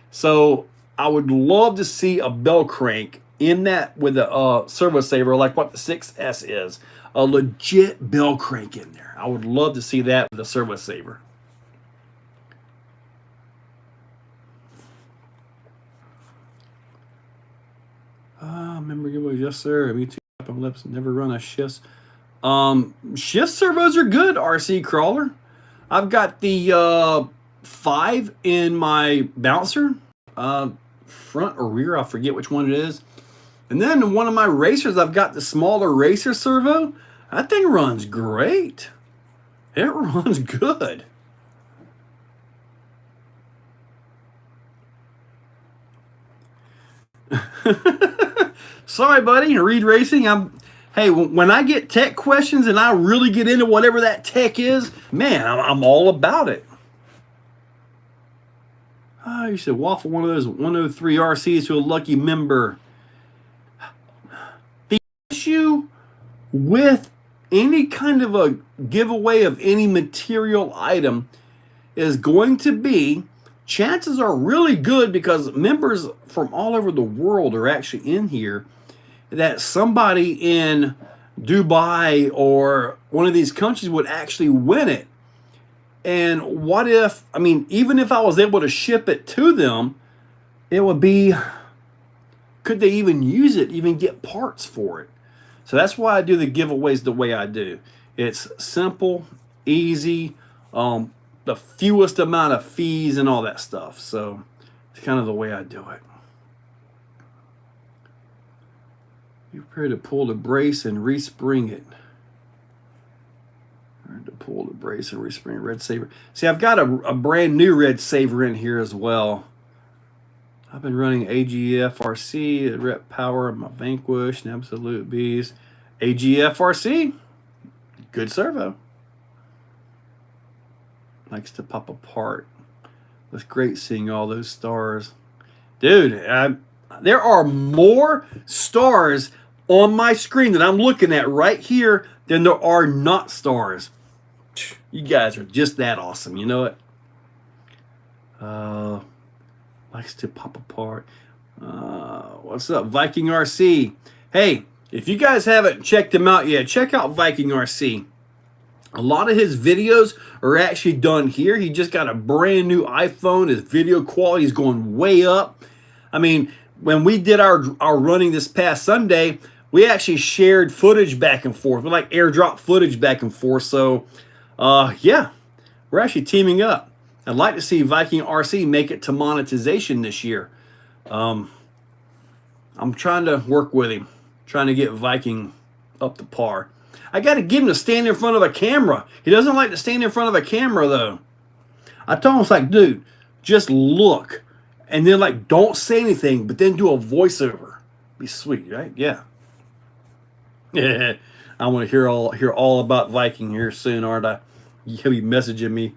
So I would love to see a bell crank in that with a servo saver, like what the 6S is. A legit bell crank in there. I would love to see that with a servo saver. Remember giveaway, yes sir. Me too. On lips, never run a shift. Shift servos are good, RC Crawler. I've got the 5 in my bouncer, front or rear, I forget which one it is. And then in one of my racers, I've got the smaller racer servo. That thing runs great. It runs good. Sorry, buddy. Reed Racing. Hey, when I get tech questions and I really get into whatever that tech is, man, I'm all about it. You should waffle one of those 103 RCs to a lucky member. The issue with any kind of a giveaway of any material item is going to be, chances are really good because members from all over the world are actually in here, that somebody in Dubai or one of these countries would actually win it. And what if, I mean, even if I was able to ship it to them, it would be, could they even use it, even get parts for it? So that's why I do the giveaways the way I do. It's simple, easy, the fewest amount of fees and all that stuff. So it's kind of the way I do it. Be prepared to pull the brace and respring it. To pull the brace and respring red saver. See, I've got a brand new red saver in here as well. I've been running AGFRC, the Rep Power, my Vanquish, an Absolute Beast. AGFRC, good servo. Likes to pop apart. It's great seeing all those stars. Dude, there are more stars on my screen that I'm looking at right here than there are not stars. You guys are just that awesome, you know it? Likes to pop apart. What's up, Viking RC? Hey, if you guys haven't checked him out yet, check out Viking RC. A lot of his videos are actually done here. He just got a brand new iPhone. His video quality is going way up. I mean, when we did our running this past Sunday, we actually shared footage back and forth. We like airdrop footage back and forth. So, yeah, we're actually teaming up. I'd like to see Viking RC make it to monetization this year. I'm trying to work with him, trying to get Viking up to par. I got to get him to stand in front of a camera. He doesn't like to stand in front of a camera, though. I told him, it's like, dude, just look. And then, like, don't say anything, but then do a voiceover. Be sweet, right? Yeah. Yeah, I want to hear all about Viking here soon, aren't I? He'll be messaging me.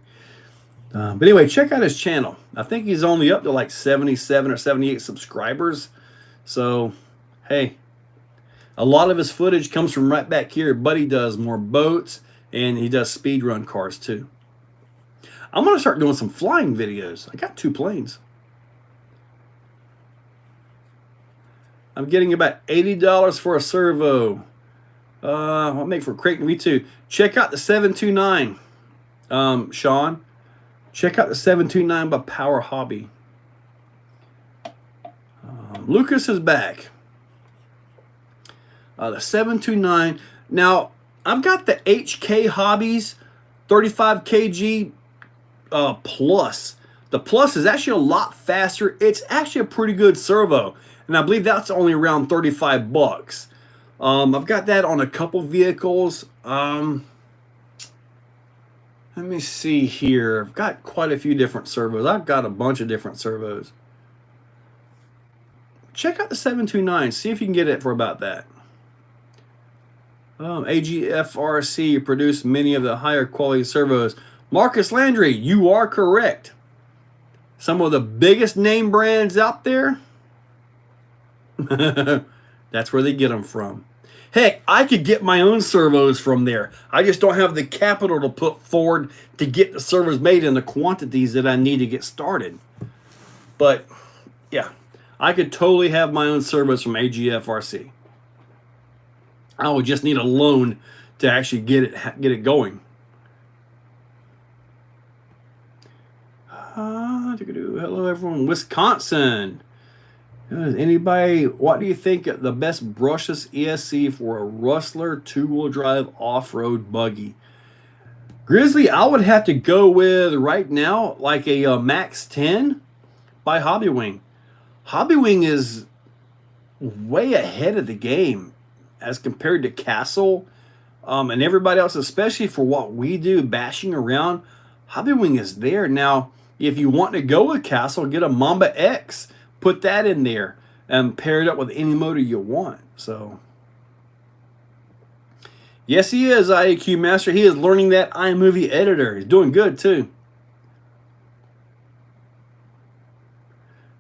But anyway, check out his channel. I think he's only up to like 77 or 78 subscribers. So, hey, a lot of his footage comes from right back here. Buddy does more boats, and he does speedrun cars too. I'm going to start doing some flying videos. I got 2 planes. I'm getting about $80 for a servo. I'll make for Creighton V2. Check out the 729, Sean. Check out the 729 by Power Hobby. Lucas is back. The 729. Now, I've got the HK Hobbies 35 kg Plus. The Plus is actually a lot faster. It's actually a pretty good servo. And I believe that's only around 35 bucks. I've got that on a couple vehicles. Let me see here. I've got quite a few different servos. I've got a bunch of different servos. Check out the 729. See if you can get it for about that. AGFRC produced many of the higher quality servos. Marcus Landry, you are correct. Some of the biggest name brands out there, that's where they get them from. Heck, I could get my own servos from there. I just don't have the capital to put forward to get the servos made in the quantities that I need to get started. But, yeah, I could totally have my own servos from AGFRC. I would just need a loan to actually get it going. Hello, everyone. Wisconsin. Anybody, what do you think the best brushless ESC for a Rustler two-wheel drive off-road buggy? Grizzly, I would have to go with, right now, like a Max 10 by Hobbywing. Hobbywing is way ahead of the game as compared to Castle and everybody else, especially for what we do, bashing around. Hobbywing is there. Now, if you want to go with Castle, get a Mamba X. Put that in there and pair it up with any motor you want. So, yes, he is IAQ Master. He is learning that iMovie editor. He's doing good, too.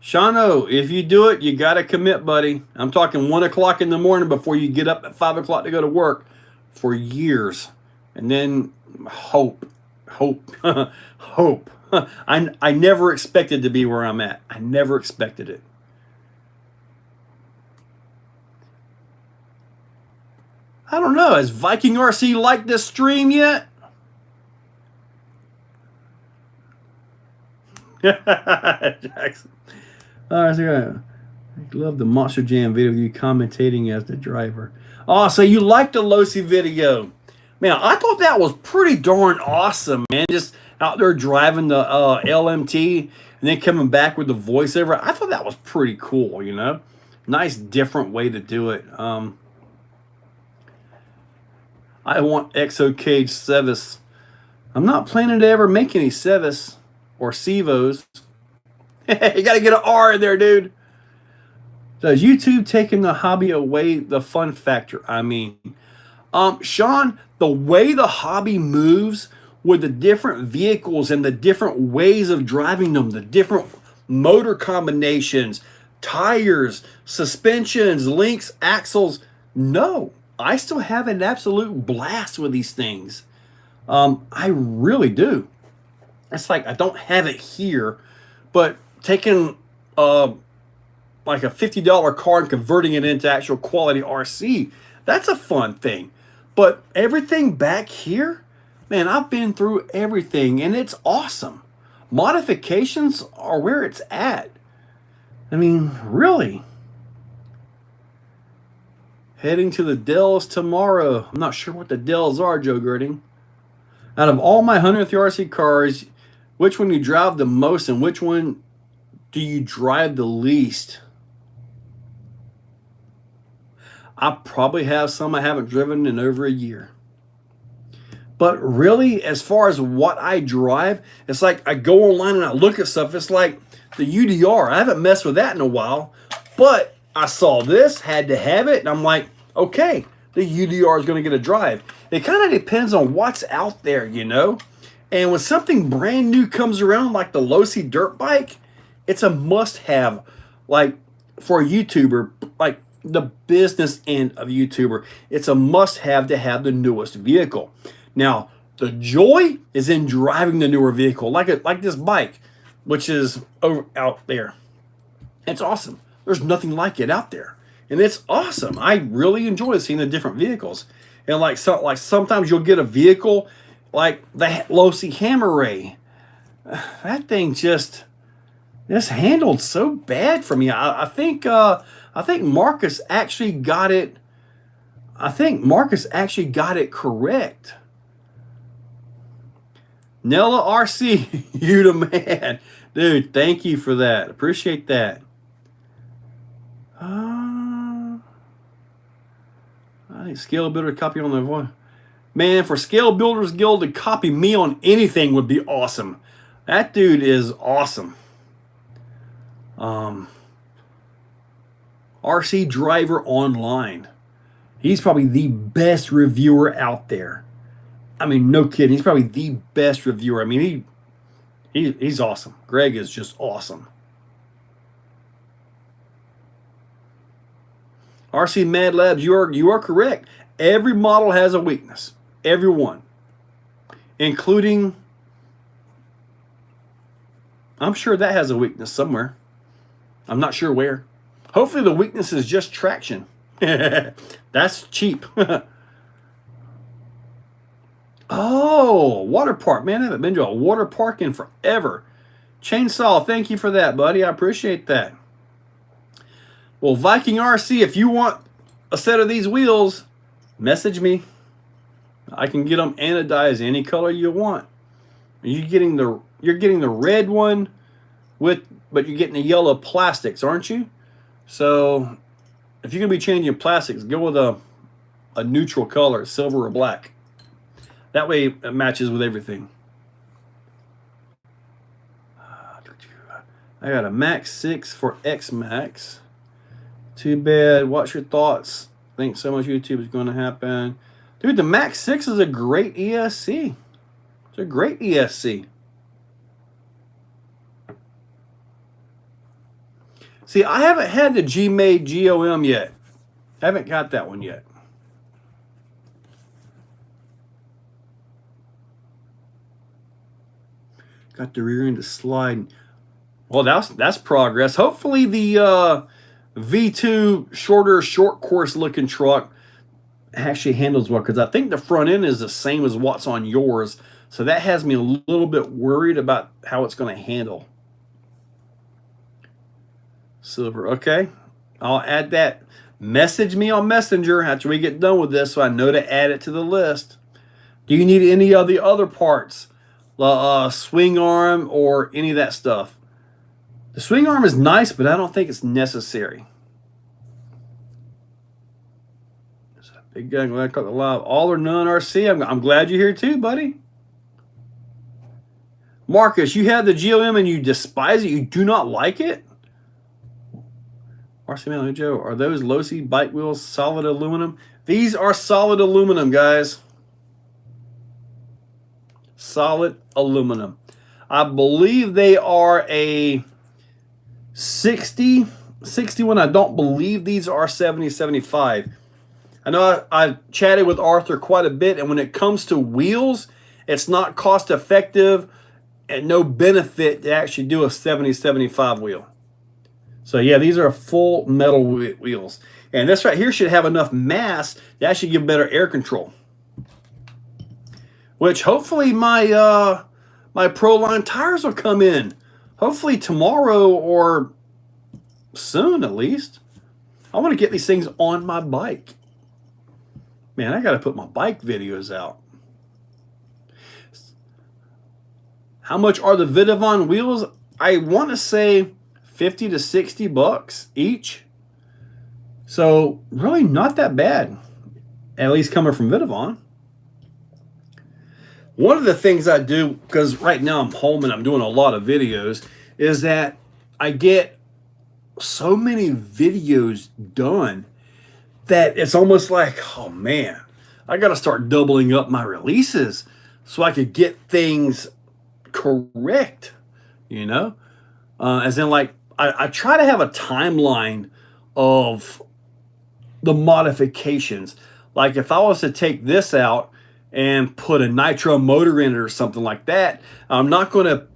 Shano, if you do it, you got to commit, buddy. I'm talking 1 o'clock in the morning before you get up at 5 o'clock to go to work for years. And then hope. Hope. I never expected to be where I'm at. I never expected it. I don't know. Has Viking RC liked this stream yet? Jackson. I love the Monster Jam video of you commentating as the driver. Oh, so you liked the Losi video. Man, I thought that was pretty darn awesome, man. Just out there driving the LMT and then coming back with the voiceover. I thought that was pretty cool, you know. Nice, different way to do it. I want Exocaged Sevis. I'm not planning to ever make any Sevis or Sevos. You got to get an R in there, dude. Does YouTube taking the hobby away the fun factor? I mean, Sean, the way the hobby moves with the different vehicles and the different ways of driving them, the different motor combinations, tires, suspensions, links, axles. No, I still have an absolute blast with these things. I really do. It's like I don't have it here, but taking like a $50 car and converting it into actual quality RC, that's a fun thing. But everything back here, man, I've been through everything, and it's awesome. Modifications are where it's at. I mean, really. Heading to the Dells tomorrow. I'm not sure what the Dells are, Joe Girding. Out of all my 100th RC cars, which one you drive the most and which one do you drive the least? I probably have some I haven't driven in over a year. But really, as far as what I drive, it's like I go online and I look at stuff. It's like the UDR. I haven't messed with that in a while. But I saw this, had to have it. And I'm like, okay, the UDR is going to get a drive. It kind of depends on what's out there, you know. And when something brand new comes around, like the Losi dirt bike, it's a must-have, like for a YouTuber, like the business end of a YouTuber. It's a must-have to have the newest vehicle. Now, the joy is in driving the newer vehicle, like this bike, which is out there. It's awesome. There's nothing like it out there, and it's awesome. I really enjoy seeing the different vehicles, and like sometimes you'll get a vehicle like the Losi Hammer Ray. That thing just handled so bad for me. I think Marcus actually got it. I think Marcus actually got it correct. Nella RC, you the man. Dude, thank you for that. Appreciate that. I think Scale Builder copy on the voice. Man, for Scale Builders Guild to copy me on anything would be awesome. That dude is awesome. RC Driver Online. He's probably the best reviewer out there. I mean, no kidding. He's probably the best reviewer. I mean, he's awesome. Greg is just awesome. RC Mad Labs, you are correct. Every model has a weakness. Every one. Including, I'm sure that has a weakness somewhere. I'm not sure where. Hopefully the weakness is just traction. That's cheap. Oh, water park. Man, I haven't been to a water park in forever. Chainsaw, thank you for that, buddy. I appreciate that. Well, Viking RC, if you want a set of these wheels, message me. I can get them anodized any color you want. You're getting the red one but you're getting the yellow plastics, aren't you? So if you're gonna be changing plastics, go with a neutral color, silver or black. That way it matches with everything. I got a Max 6 for X Max. Too bad. What's your thoughts? Think so much YouTube is going to happen. Dude, the Max 6 is a great ESC. It's a great ESC. See, I haven't had the G-Made GOM yet. I haven't got that one yet. Got the rear end to slide. Well, that's progress. Hopefully the V2 short course looking truck actually handles well, because I think the front end is the same as what's on yours. So that has me a little bit worried about how it's going to handle. Silver, okay. I'll add that. Message me on Messenger after we get done with this so I know to add it to the list. Do you need any of the other parts? Swing arm or any of that stuff? The swing arm is nice, but I don't think it's necessary. Big guy, glad I caught the live. All or none RC. I'm glad you're here too, buddy. Marcus, you have the GOM and you despise it. You do not like it? RC Man, Joe, are those Losi bike wheels solid aluminum? These are solid aluminum, guys. Solid aluminum. I believe they are a 61. I don't believe these are 70, 75. I know I chatted with Arthur quite a bit, and when it comes to wheels, it's not cost effective and no benefit to actually do a 70, 75 wheel. So yeah, these are full metal wheels. And this right here should have enough mass to actually give better air control. Which hopefully my my Proline tires will come in. Hopefully tomorrow or soon at least. I want to get these things on my bike. Man, I got to put my bike videos out. How much are the Vidavon wheels? I want to say 50 to 60 bucks each. So really not that bad. At least coming from Vidavon. One of the things I do, because right now I'm home and I'm doing a lot of videos, is that I get so many videos done that it's almost like, oh man, I got to start doubling up my releases so I could get things correct, you know? As in, like, I try to have a timeline of the modifications. Like, if I was to take this out and put a nitro motor in it or something like that, I'm not going to,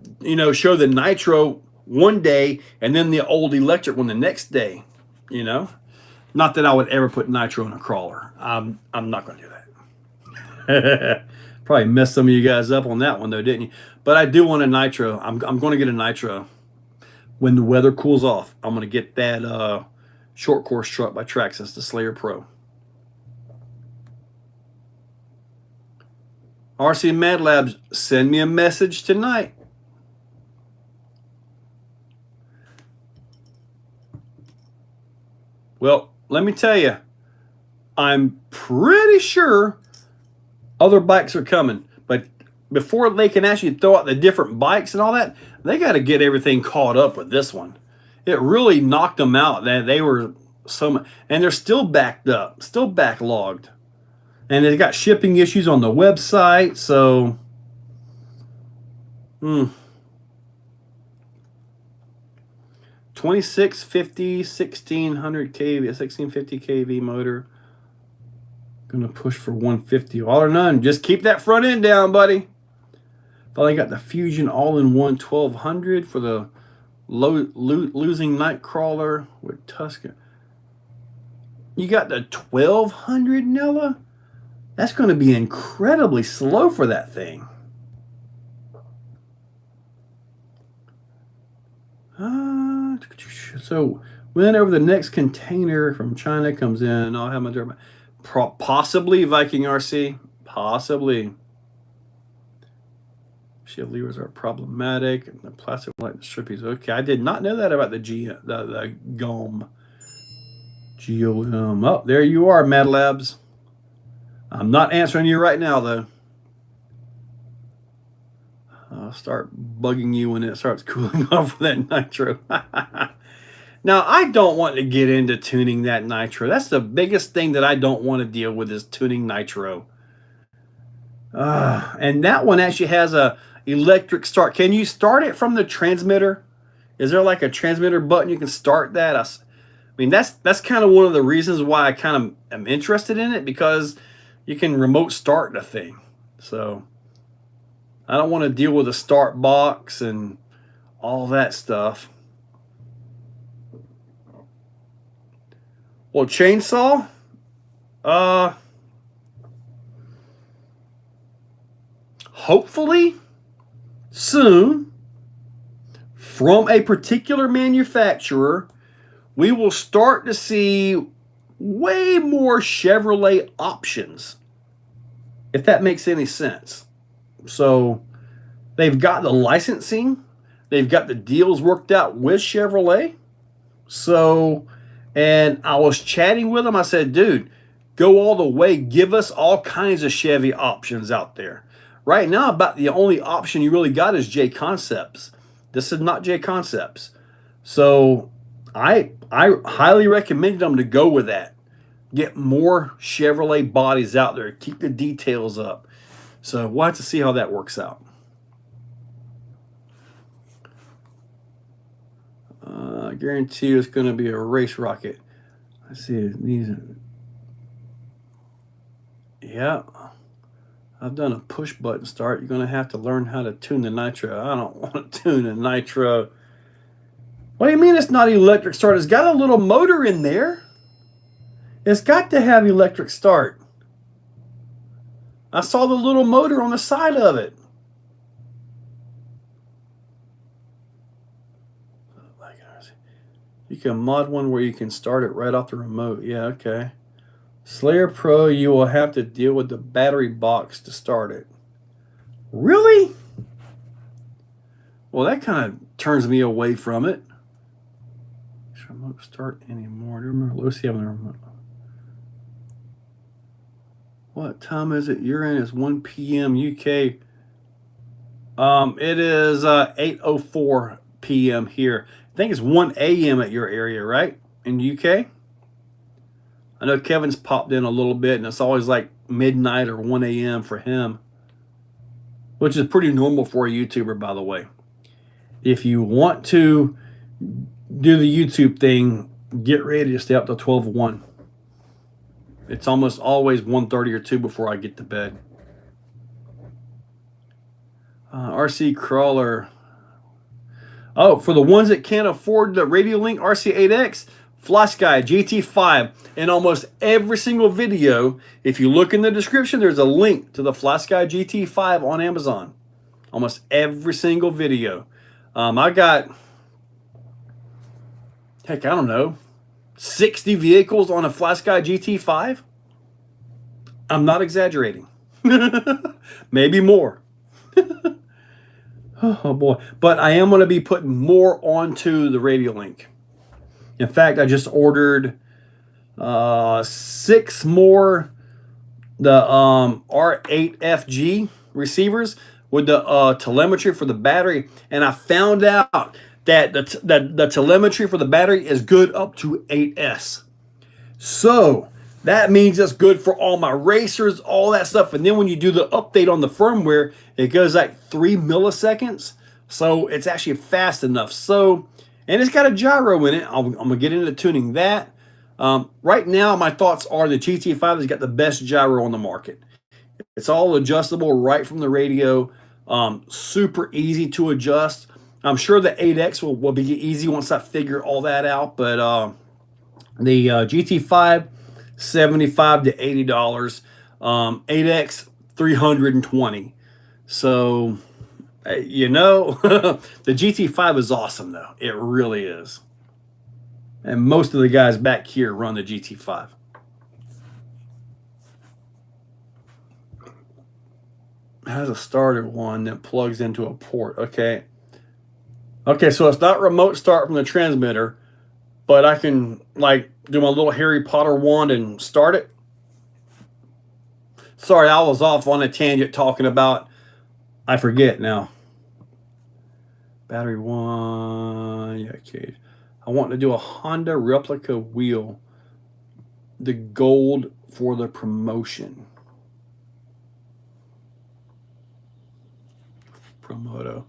show the nitro one day and then the old electric one the next day, Not that I would ever put nitro in a crawler. I'm not going to do that. Probably messed some of you guys up on that one, though, didn't you? But I do want a nitro. I'm going to get a nitro. When the weather cools off, I'm going to get that short course truck by Traxxas, the Slayer Pro. RC Mad Labs, send me a message tonight. Well, let me tell you, I'm pretty sure other bikes are coming. But before they can actually throw out the different bikes and all that, they got to get everything caught up with this one. It really knocked them out. They were so much, and they're still backed up, still backlogged. And they've got shipping issues on the website, so 2650, 1600 kV, 1650 kV motor. Gonna push for 150, all or none. Just keep that front end down, buddy. Finally got the Fusion all-in-one 1200 for the losing night crawler with Tuscan. You got the 1200, Nella? That's going to be incredibly slow for that thing. So whenever the next container from China comes in, I'll have my possibly Viking RC, possibly. Shield levers are problematic, and the plastic like the strippies. Okay, I did not know that about the GOM. GOM. Oh, there you are, Mad Labs. I'm not answering you right now, though. I'll start bugging you when it starts cooling off with that nitro. Now, I don't want to get into tuning that nitro. That's the biggest thing that I don't want to deal with is tuning nitro. And that one actually has a electric start. Can you start it from the transmitter? Is there like a transmitter button you can start that? I mean, that's kind of one of the reasons why I kind of am interested in it, because you can remote start the thing. So I don't want to deal with a start box and all that stuff. Well, chainsaw, hopefully soon from a particular manufacturer, we will start to see way more Chevrolet options, if that makes any sense. So they've got the licensing, they've got the deals worked out with Chevrolet. So, and I was chatting with them. I said, dude, go all the way. Give us all kinds of Chevy options out there. Right now, about the only option you really got is J Concepts. This is not J Concepts. So I highly recommend them to go with that. Get more Chevrolet bodies out there. Keep the details up. So we'll have to see how that works out. I guarantee you it's going to be a race rocket. Let's see. These. Yeah. I've done a push button start. You're going to have to learn how to tune the nitro. I don't want to tune a nitro. What do you mean it's not electric start? It's got a little motor in there. It's got to have electric start. I saw the little motor on the side of it. You can mod one where you can start it right off the remote. Yeah, okay. Slayer Pro, you will have to deal with the battery box to start it. Really? Well, that kind of turns me away from it. Remote start anymore. I don't remember. Let's see, having the remote. What time is it? You're in. It's 1 p.m. UK. It is 8:04 p.m. here. I think it's 1 a.m. at your area, right? In UK? I know Kevin's popped in a little bit, and it's always like midnight or 1 a.m. for him, which is pretty normal for a YouTuber, by the way. If you want to do the YouTube thing, get ready to stay up till 12:01. It's almost always 1:30 or 2 before I get to bed. RC Crawler. Oh, for the ones that can't afford the Radio Link RC8X, FlySky GT5. In almost every single video, if you look in the description, there's a link to the FlySky GT5 on Amazon. Almost every single video. I got, heck, I don't know, 60 vehicles on a FlySky GT5. I'm not exaggerating. Maybe more. Oh boy. But I am going to be putting more onto the Radio Link. In fact, I just ordered 6 more the R8FG receivers with the telemetry for the battery, and I found out that the telemetry for the battery is good up to 8S. So that means it's good for all my racers, all that stuff. And then when you do the update on the firmware, it goes like 3 milliseconds. So it's actually fast enough. So, and it's got a gyro in it. I'm going to get into tuning that. Right now, my thoughts are the GT5 has got the best gyro on the market. It's all adjustable right from the radio. Super easy to adjust. I'm sure the 8X will be easy once I figure all that out. But the GT5, $75 to $80. 8X, $320. So, you know, the GT5 is awesome, though. It really is. And most of the guys back here run the GT5. It has a starter one that plugs into a port. Okay. Okay, so it's not remote start from the transmitter, but I can, like, do my little Harry Potter wand and start it. Sorry, I was off on a tangent talking about, I forget now. Battery one, yeah, okay. I want to do a Honda replica wheel, the gold for the promotion. Promoto.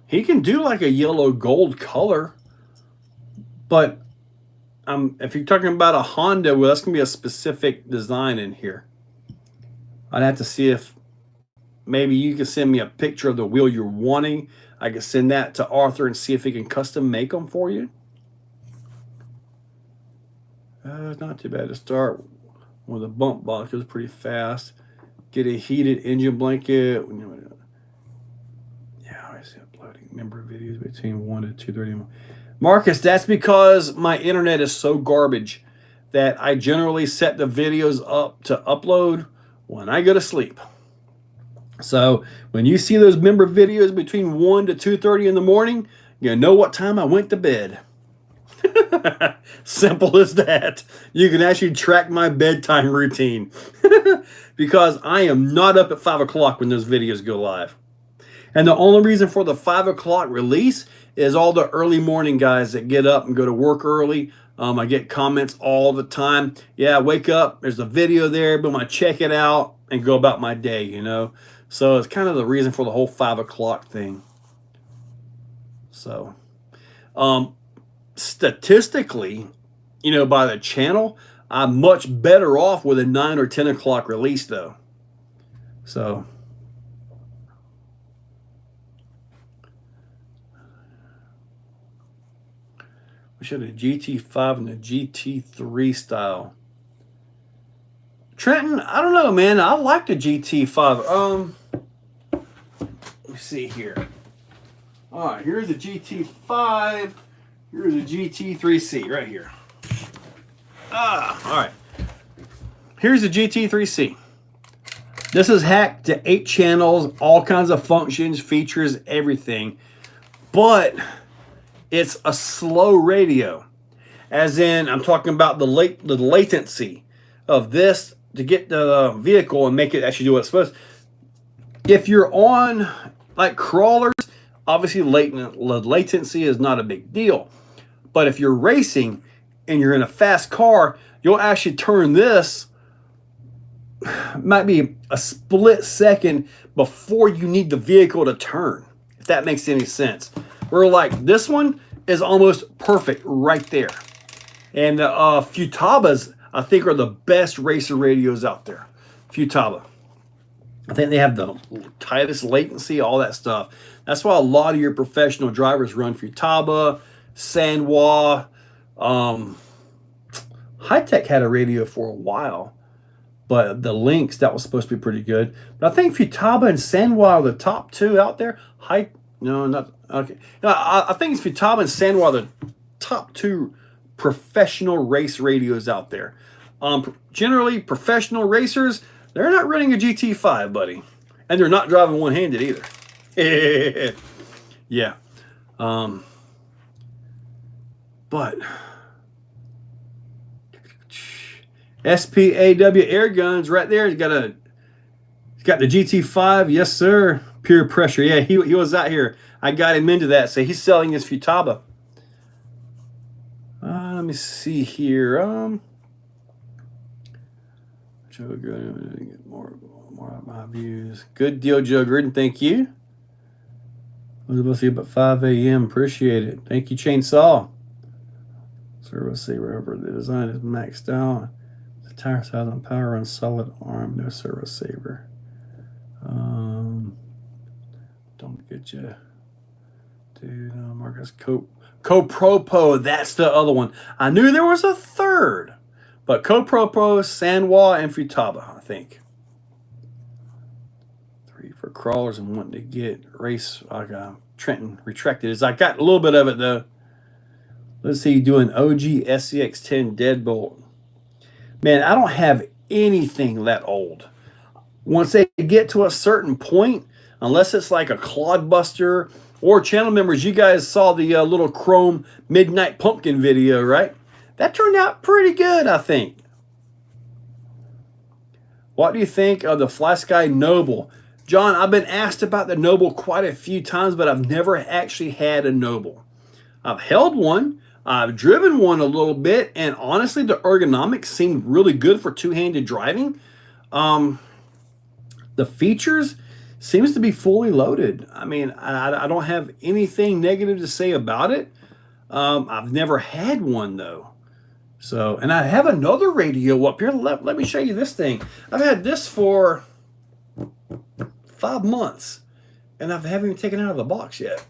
He can do like a yellow gold color, but if you're talking about a Honda, well, that's gonna be a specific design in here. I'd have to see if maybe you can send me a picture of the wheel you're wanting. I can send that to Arthur and see if he can custom make them for you. It's not too bad to start with a bump box. It was pretty fast. Get a heated engine blanket. Yeah, I see uploading member videos between 1 to 2:30. Marcus, that's because my internet is so garbage that I generally set the videos up to upload when I go to sleep. So when you see those member videos between 1 to 2:30 in the morning, you know what time I went to bed. Simple as that. You can actually track my bedtime routine because I am not up at 5 o'clock when those videos go live. And the only reason for the 5 o'clock release is all the early morning guys that get up and go to work early. I get comments all the time. Yeah, wake up. There's a video there. Boom, I check it out and go about my day, you know. So it's kind of the reason for the whole 5 o'clock thing. So, statistically, you know, by the channel, I'm much better off with a 9 or 10 o'clock release, though. So, we should have GT5 and the GT3 style. Trenton, I don't know, man. I like the GT5. Let me see here. All right, here's a GT5. Here's a GT3C right here. All right. Here's the GT3C. This is hacked to 8 channels, all kinds of functions, features, everything. But it's a slow radio. As in, I'm talking about the latency of this to get the vehicle and make it actually do what it's supposed to. If you're on like crawlers, obviously latency is not a big deal. But if you're racing, and you're in a fast car, you'll actually turn this, might be a split second before you need the vehicle to turn, if that makes any sense. Where like this one is almost perfect right there. And Futabas, I think, are the best racer radios out there. Futaba. I think they have the tightest latency, all that stuff. That's why a lot of your professional drivers run Futaba, Sanwa. High-Tech had a radio for a while, but the Lynx, that was supposed to be pretty good. But I think Futaba and Sanwa are the top two out there. No, not okay. No, I think it's Futaba and Sanwa are the top two professional race radios out there. Generally, professional racers, they're not running a GT5, buddy. And they're not driving one-handed either. Yeah. But SPAW air guns right there. He's got the GT5. Yes, sir. Pure pressure. Yeah, he was out here. I got him into that. So he's selling his Futaba. Let me see here. Joe Gooden, get more of my views. Good deal, Joe Gooden. Thank you. I was about to see about 5 a.m. Appreciate it. Thank you, Chainsaw. Servo saver over. The design is maxed out. The tire size on power on solid arm. No servo saver. Don't get you, dude. Marcus Copropo. That's the other one. I knew there was a third, but Copropo, Sanwa, and Futaba, I think. 3 for crawlers and wanting to get race. Trenton retracted. I got a little bit of it though. Let's see, do an OG SCX10 deadbolt. Man, I don't have anything that old. Once they get to a certain point, unless it's like a Clodbuster or channel members, you guys saw the little chrome Midnight Pumpkin video, right? That turned out pretty good, I think. What do you think of the FlySky Noble? John, I've been asked about the Noble quite a few times, but I've never actually had a Noble. I've held one. I've driven one a little bit, and honestly, the ergonomics seemed really good for two-handed driving. The features seems to be fully loaded. I mean, I don't have anything negative to say about it. I've never had one, though. So, and I have another radio up here. Let me show you this thing. I've had this for 5 months, and I haven't even taken it out of the box yet.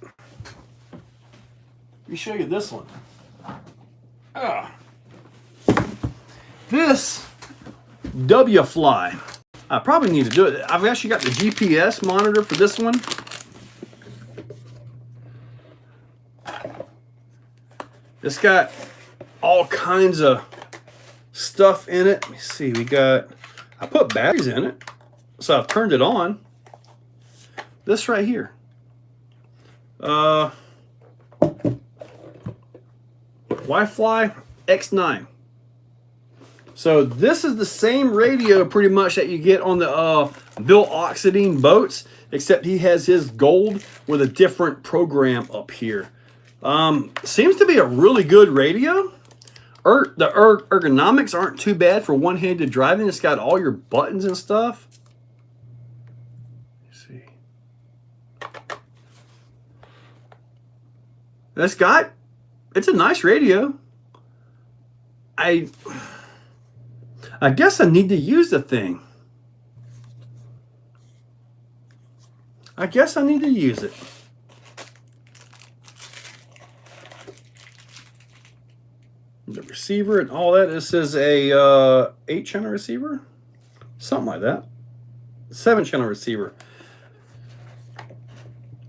Let me show you this one. This W-Fly. I probably need to do it. I've actually got the GPS monitor for this one. It's got all kinds of stuff in it. Let me see. I put batteries in it, so I've turned it on. This right here. Wi-Fi X9. So this is the same radio pretty much that you get on the Bill Oxidine boats, except he has his gold with a different program up here. Seems to be a really good radio. The ergonomics aren't too bad for one-handed driving. It's got all your buttons and stuff. Let's see. It's a nice radio. I guess I need to use the thing. I guess I need to use it. The receiver and all that. This is a 8-channel receiver, something like that. 7-channel receiver.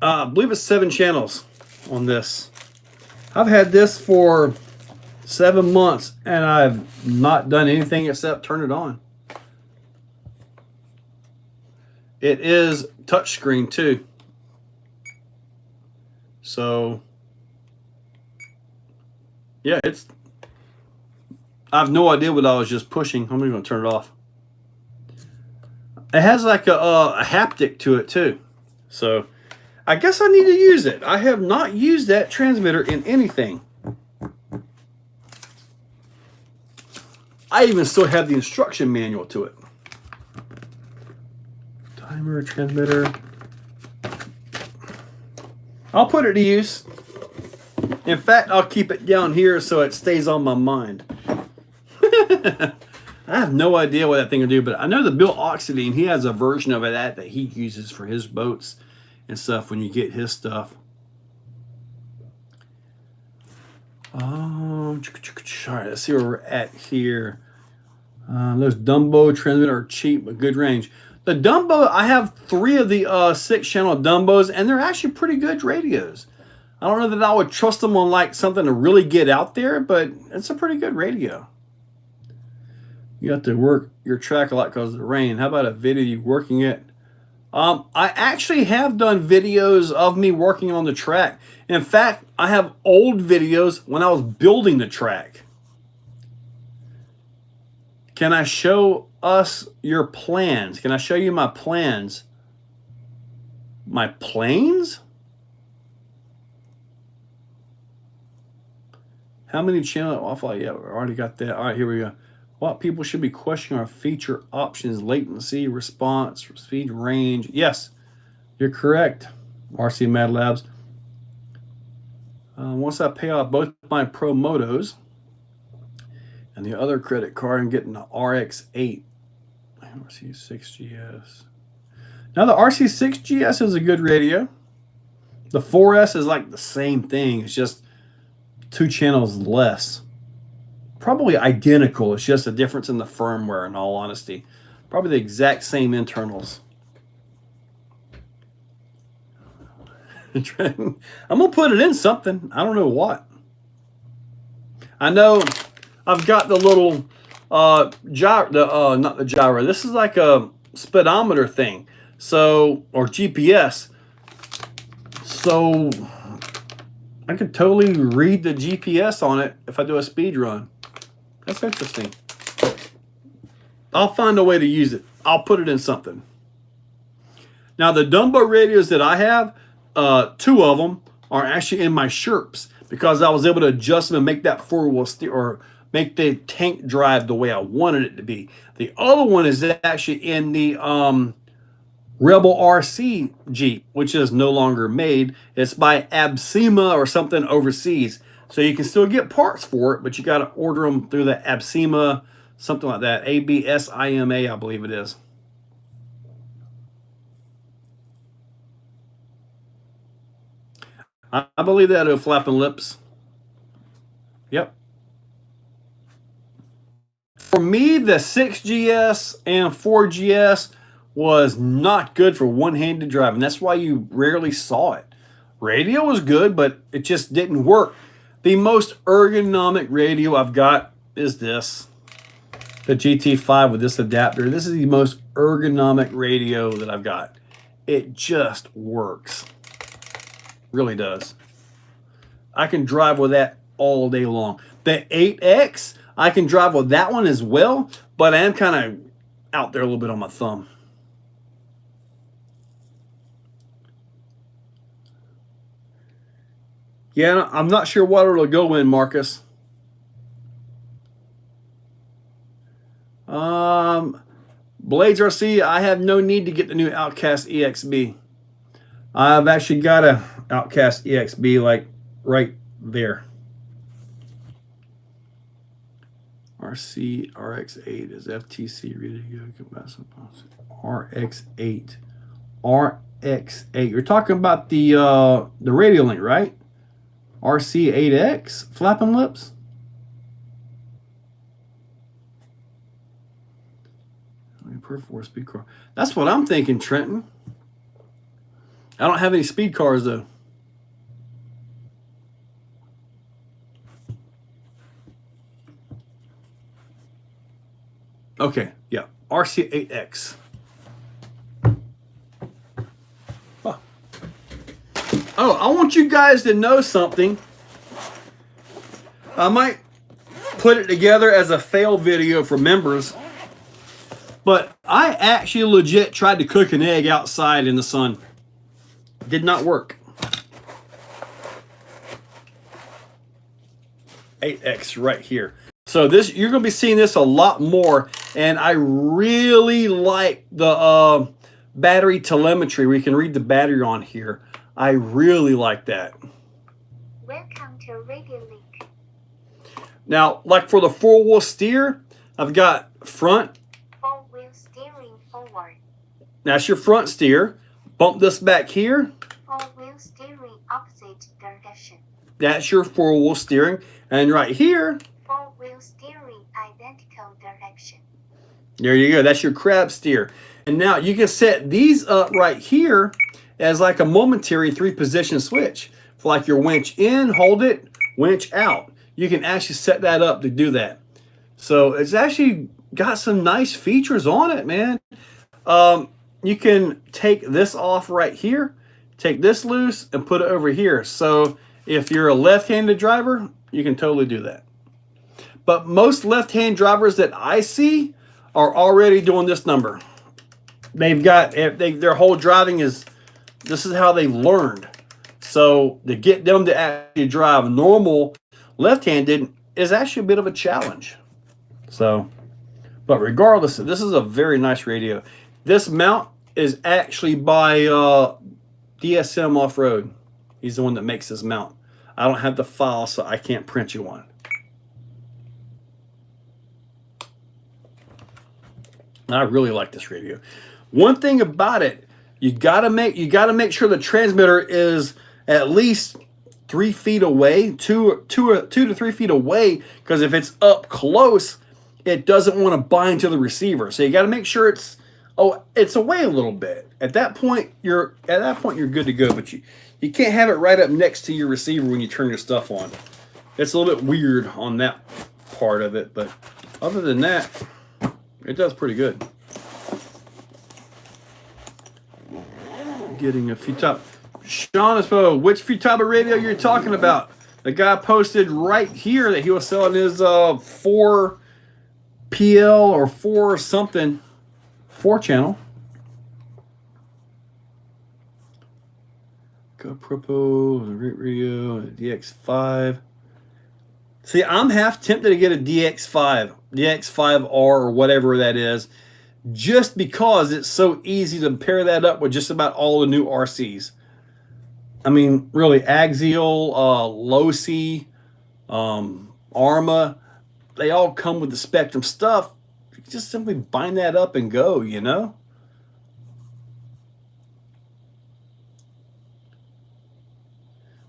I believe it's 7 channels on this. I've had this for 7 months, and I've not done anything except turn it on. It is touchscreen too. So, yeah, I have no idea what I was just pushing. I'm going to turn it off. It has like a haptic to it too. So, I guess I need to use it. I have not used that transmitter in anything. I even still have the instruction manual to it. Timer, transmitter. I'll put it to use. In fact, I'll keep it down here so it stays on my mind. I have no idea what that thing will do, but I know that Bill Oxidine, he has a version of it that he uses for his boats and stuff when you get his stuff. All right, let's see where we're at here. Those Dumbo transmitter are cheap but good range. The Dumbo, I have 3 of the 6-channel Dumbos, and they're actually pretty good radios. I don't know that I would trust them on like something to really get out there, but it's a pretty good radio. You have to work your track a lot because of the rain. How about a video you working it? I actually have done videos of me working on the track. In fact, I have old videos when I was building the track. Can I show us your plans? Can I show you my plans? My planes? How many channels? Offline? Yeah, we already got that. All right, here we go. What people should be questioning our feature options, latency, response, speed, range. Yes, you're correct, RC Mad Labs. Once I pay off both my Pro Motos and the other credit card, I'm getting the RX8. RC6GS. Now the RC6GS is a good radio. The 4S is like the same thing. It's just 2 channels less. Probably identical. It's just a difference in the firmware, in all honesty. Probably the exact same internals. I'm going to put it in something. I don't know what. I know I've got the little gyro, not the gyro. This is like a speedometer thing. So, or GPS. So I could totally read the GPS on it if I do a speed run. That's interesting. I'll find a way to use it. I'll put it in something. Now the Dumbo radios that I have, 2 of them are actually in my Sherps because I was able to adjust them and make that 4-wheel steer or make the tank drive the way I wanted it to be. The other one is actually in the Rebel RC Jeep, which is no longer made. It's by Absima or something overseas. So you can still get parts for it, but you got to order them through the Absima, something like that. ABSIMA, I believe it is. I believe that it'll flapping lips. Yep. For me, the 6GS and 4GS was not good for one-handed driving. That's why you rarely saw it. Radio was good, but it just didn't work. The most ergonomic radio I've got is this. The GT5 with this adapter. This is the most ergonomic radio that I've got. It just works. Really does. I can drive with that all day long. The 8X, I can drive with that one as well, but I am kind of out there a little bit on my thumb. Yeah, I'm not sure what it'll go in, Marcus. Blades RC, I have no need to get the new Outcast EXB. I've actually got a Outcast EXB like right there. RC RX8 is FTC ready to go. RX8. RX8. You're talking about the Radio Link, right? RC8X, flapping lips. Per 4 speed car. That's what I'm thinking, Trenton. I don't have any speed cars though. Okay, yeah, RC8X. Huh. Oh, I want you guys to know something. I might put it together as a fail video for members, but I actually legit tried to cook an egg outside in the sun. Did not work. 8X right here. So this, you're going to be seeing this a lot more, and I really like the battery telemetry. We can read the battery on here. I really like that. Welcome to Radio Link. Now, like for the 4-wheel steer, I've got front. 4-wheel steering forward. That's your front steer. Bump this back here. 4-wheel steering opposite direction. That's your 4-wheel steering. And right here, 4-wheel steering identical direction. There you go. That's your crab steer. And now you can set these up right here as like a momentary 3-position switch. For like your winch in, hold it, winch out. You can actually set that up to do that. So it's actually got some nice features on it, man. You can take this off right here, take this loose, and put it over here. So if you're a left-handed driver, you can totally do that. But most left-hand drivers that I see are already doing this number. They've got, their whole driving is, this is how they learned. So to get them to actually drive normal left-handed is actually a bit of a challenge. So, but regardless, this is a very nice radio. This mount is actually by DSM Off-Road. He's the one that makes this mount. I don't have the file, so I can't print you one. I really like this radio. One thing about it, you gotta make sure the transmitter is at least 3 feet away, 2 to 3 feet away, because if it's up close, it doesn't want to bind to the receiver. So you got to make sure it's away a little bit. At that point, you're good to go. But you can't have it right up next to your receiver when you turn your stuff on. It's a little bit weird on that part of it, but other than that, it does pretty good. Getting a few top. Sean Espo, which Futaba radio you're talking about? The guy posted right here that he was selling his 4 PL or 4 something 4-channel. GoPro, great radio, DX5. See, I'm half tempted to get a DX5, DX5R or whatever that is, just because it's so easy to pair that up with just about all the new RCs. I mean, really, Axial, Losi, Arma, they all come with the Spectrum stuff. You just simply bind that up and go, you know?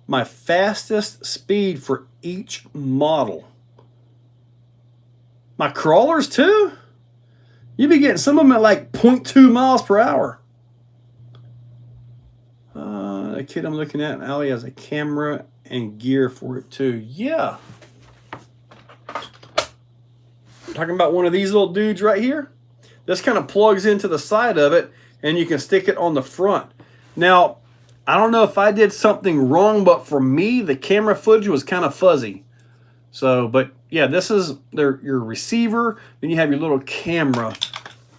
My fastest speed for each model. My crawlers, too? You be getting some of them at like 0.2 miles per hour. The kid I'm looking at, Ali, has a camera and gear for it too. Yeah. Talking about one of these little dudes right here. This kind of plugs into the side of it, and you can stick it on the front. Now, I don't know if I did something wrong, but for me, the camera footage was kind of fuzzy. So, but yeah, this is your receiver. Then you have your little camera.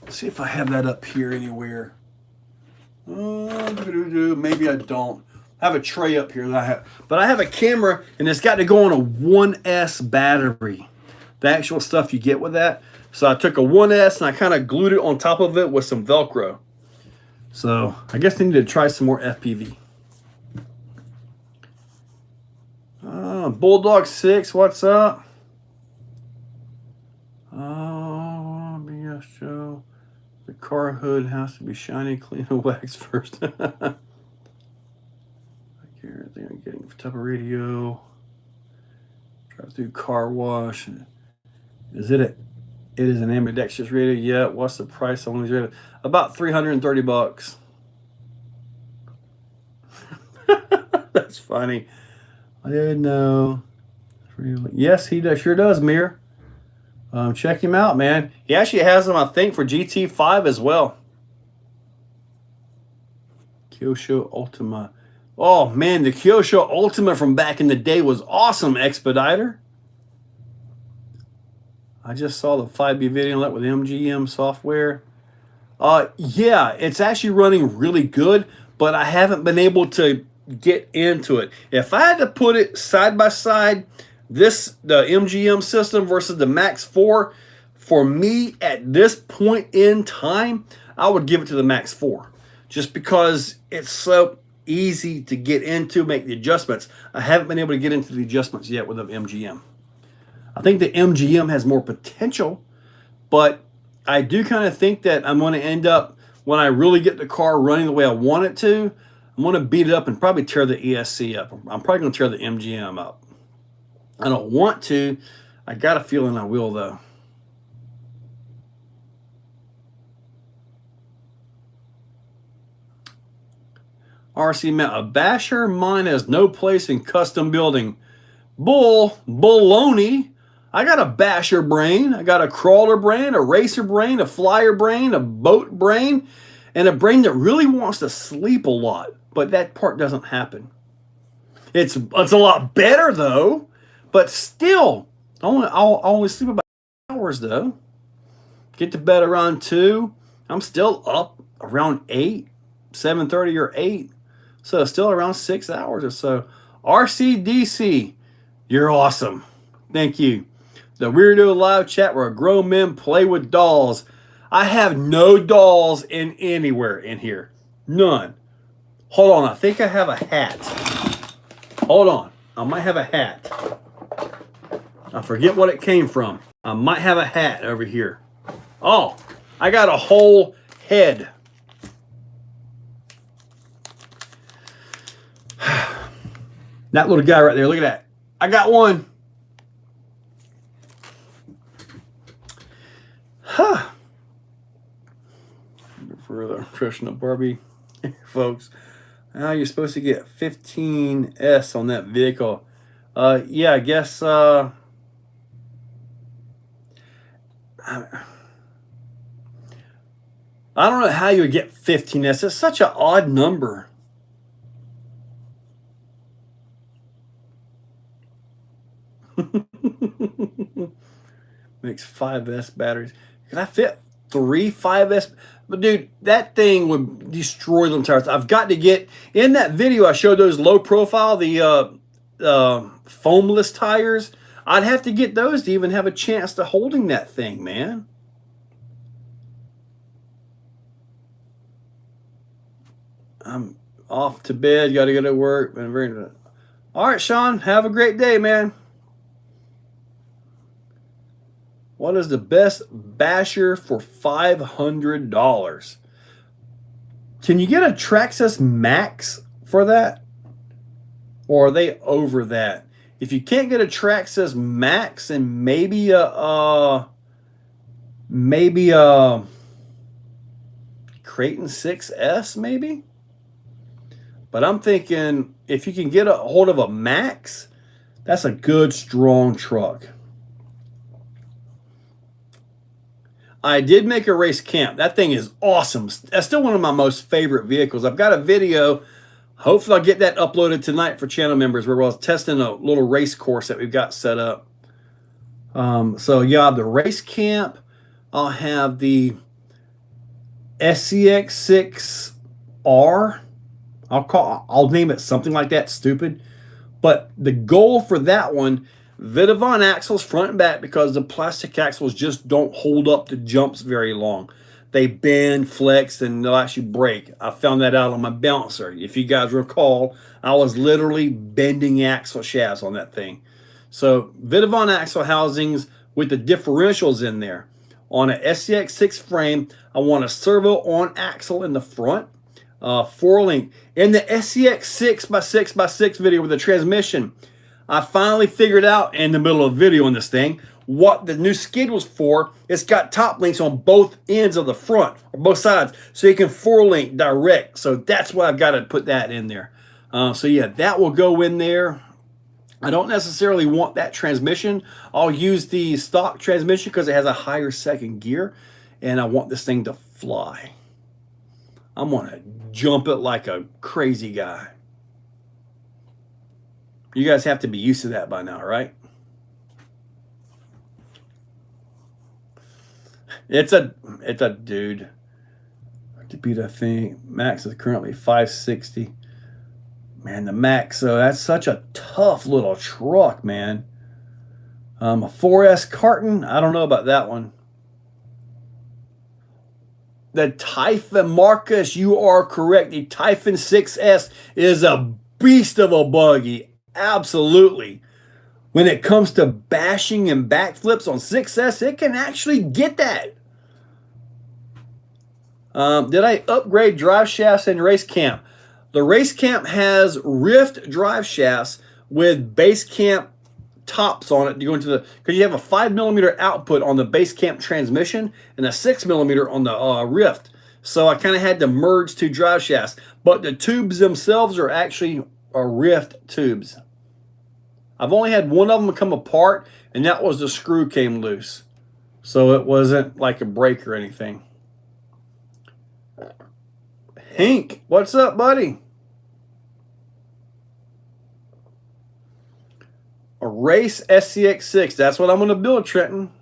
Let's see if I have that up here anywhere. Maybe I don't. I have a tray up here that I have, but I have a camera, and it's got to go on a 1S battery. The actual stuff you get with that. So I took a 1S and I kind of glued it on top of it with some Velcro. So I guess I need to try some more FPV. Bulldog 6, what's up? Oh, BS Joe. The car hood has to be shiny, clean, and waxed first. I think I'm getting type of radio. Drive through car wash. Is it it is an ambidextrous radio? Yeah. What's the price on these radios? About $330. That's funny. I didn't know. Yes, he does. Sure does, Mir. Check him out, man. He actually has them, I think, for GT5 as well. Kyosho Ultima. Oh, man, the Kyosho Ultima from back in the day was awesome, Expediter. I just saw the 5B video with MGM software. Yeah, it's actually running really good, but I haven't been able to get into it. If I had to put it side by side, the MGM system versus the Max 4, for me at this point in time, I would give it to the Max 4. Just because it's so easy to get into, make the adjustments. I haven't been able to get into the adjustments yet with the MGM. I think the MGM has more potential, but I do kind of think that I'm going to end up, when I really get the car running the way I want it to, I'm going to beat it up and probably tear the ESC up. I'm probably going to tear the MGM up. I don't want to. I got a feeling I will, though. RC Mount, a basher. Mine has no place in custom building. Baloney. I got a basher brain. I got a crawler brain, a racer brain, a flyer brain, a boat brain, and a brain that really wants to sleep a lot. But that part doesn't happen. It's a lot better, though. But still, I'll only sleep about hours, though. Get to bed around 2. I'm still up around 8, 7:30 or 8. So still around 6 hours or so. RCDC, you're awesome. Thank you. The Weirdo Live Chat where grown men play with dolls. I have no dolls in anywhere in here. None. Hold on, I think I have a hat. Hold on, I might have a hat. I forget what it came from. I might have a hat over here. Oh, I got a whole head. That little guy right there, look at that. I got one. Huh. For the traditional Barbie folks, now you're supposed to get 15S on that vehicle. Yeah, I guess I don't know how you would get 15S. It's such an odd number. Makes 5S batteries. Can I fit 3 5S? But dude, that thing would destroy them tires. I've got to get in that video. I showed those low profile, the foamless tires. I'd have to get those to even have a chance to holding that thing, man. I'm off to bed. Got to go to work. All right, Sean. Have a great day, man. What is the best basher for $500? Can you get a Traxxas Max for that? Or are they over that? If you can't get a Traxxas Max, and maybe a Creighton 6S, maybe. But I'm thinking if you can get a hold of a Max, that's a good, strong truck. I did make a race camp. That thing is awesome. That's still one of my most favorite vehicles. I've got a video. Hopefully I'll get that uploaded tonight for channel members where we're testing a little race course that we've got set up. So yeah, the race camp. I'll have the SCX6R. I'll name it something like that, stupid. But the goal for that one, Vidavon axles front and back, because the plastic axles just don't hold up to jumps very long. They bend, flex, and they'll actually break. I found that out on my bouncer. If you guys recall, I was literally bending axle shafts on that thing. So Vidavon axle housings with the differentials in there. On an SCX6 frame, I want a servo on axle in the front. 4-link. In the SCX 6x6x6 video with the transmission, I finally figured out in the middle of the video on this thing what the new skid was for. It's got top links on both ends of the front, or both sides, so you can 4-link direct. So that's why I've got to put that in there. So yeah, that will go in there. I don't necessarily want that transmission. I'll use the stock transmission because it has a higher second gear, and I want this thing to fly. I'm going to jump it like a crazy guy. You guys have to be used to that by now, right? It's a dude. To beat a thing. Max is currently 560. Man, the Max, so that's such a tough little truck, man. A 4S carton, I don't know about that one. The Typhon, Marcus, you are correct. The Typhon 6S is a beast of a buggy. Absolutely. When it comes to bashing and backflips on 6S, it can actually get that. Did I upgrade drive shafts in Race Camp? The Race Camp has Rift drive shafts with base camp tops on it to go into the, because you have a 5mm output on the base camp transmission and a 6mm on the Rift. So I kind of had to merge two drive shafts, but the tubes themselves are actually Rift tubes. I've only had one of them come apart, and that was the screw came loose. So it wasn't like a break or anything. Hank, what's up, buddy? A race SCX6. That's what I'm going to build, Trenton.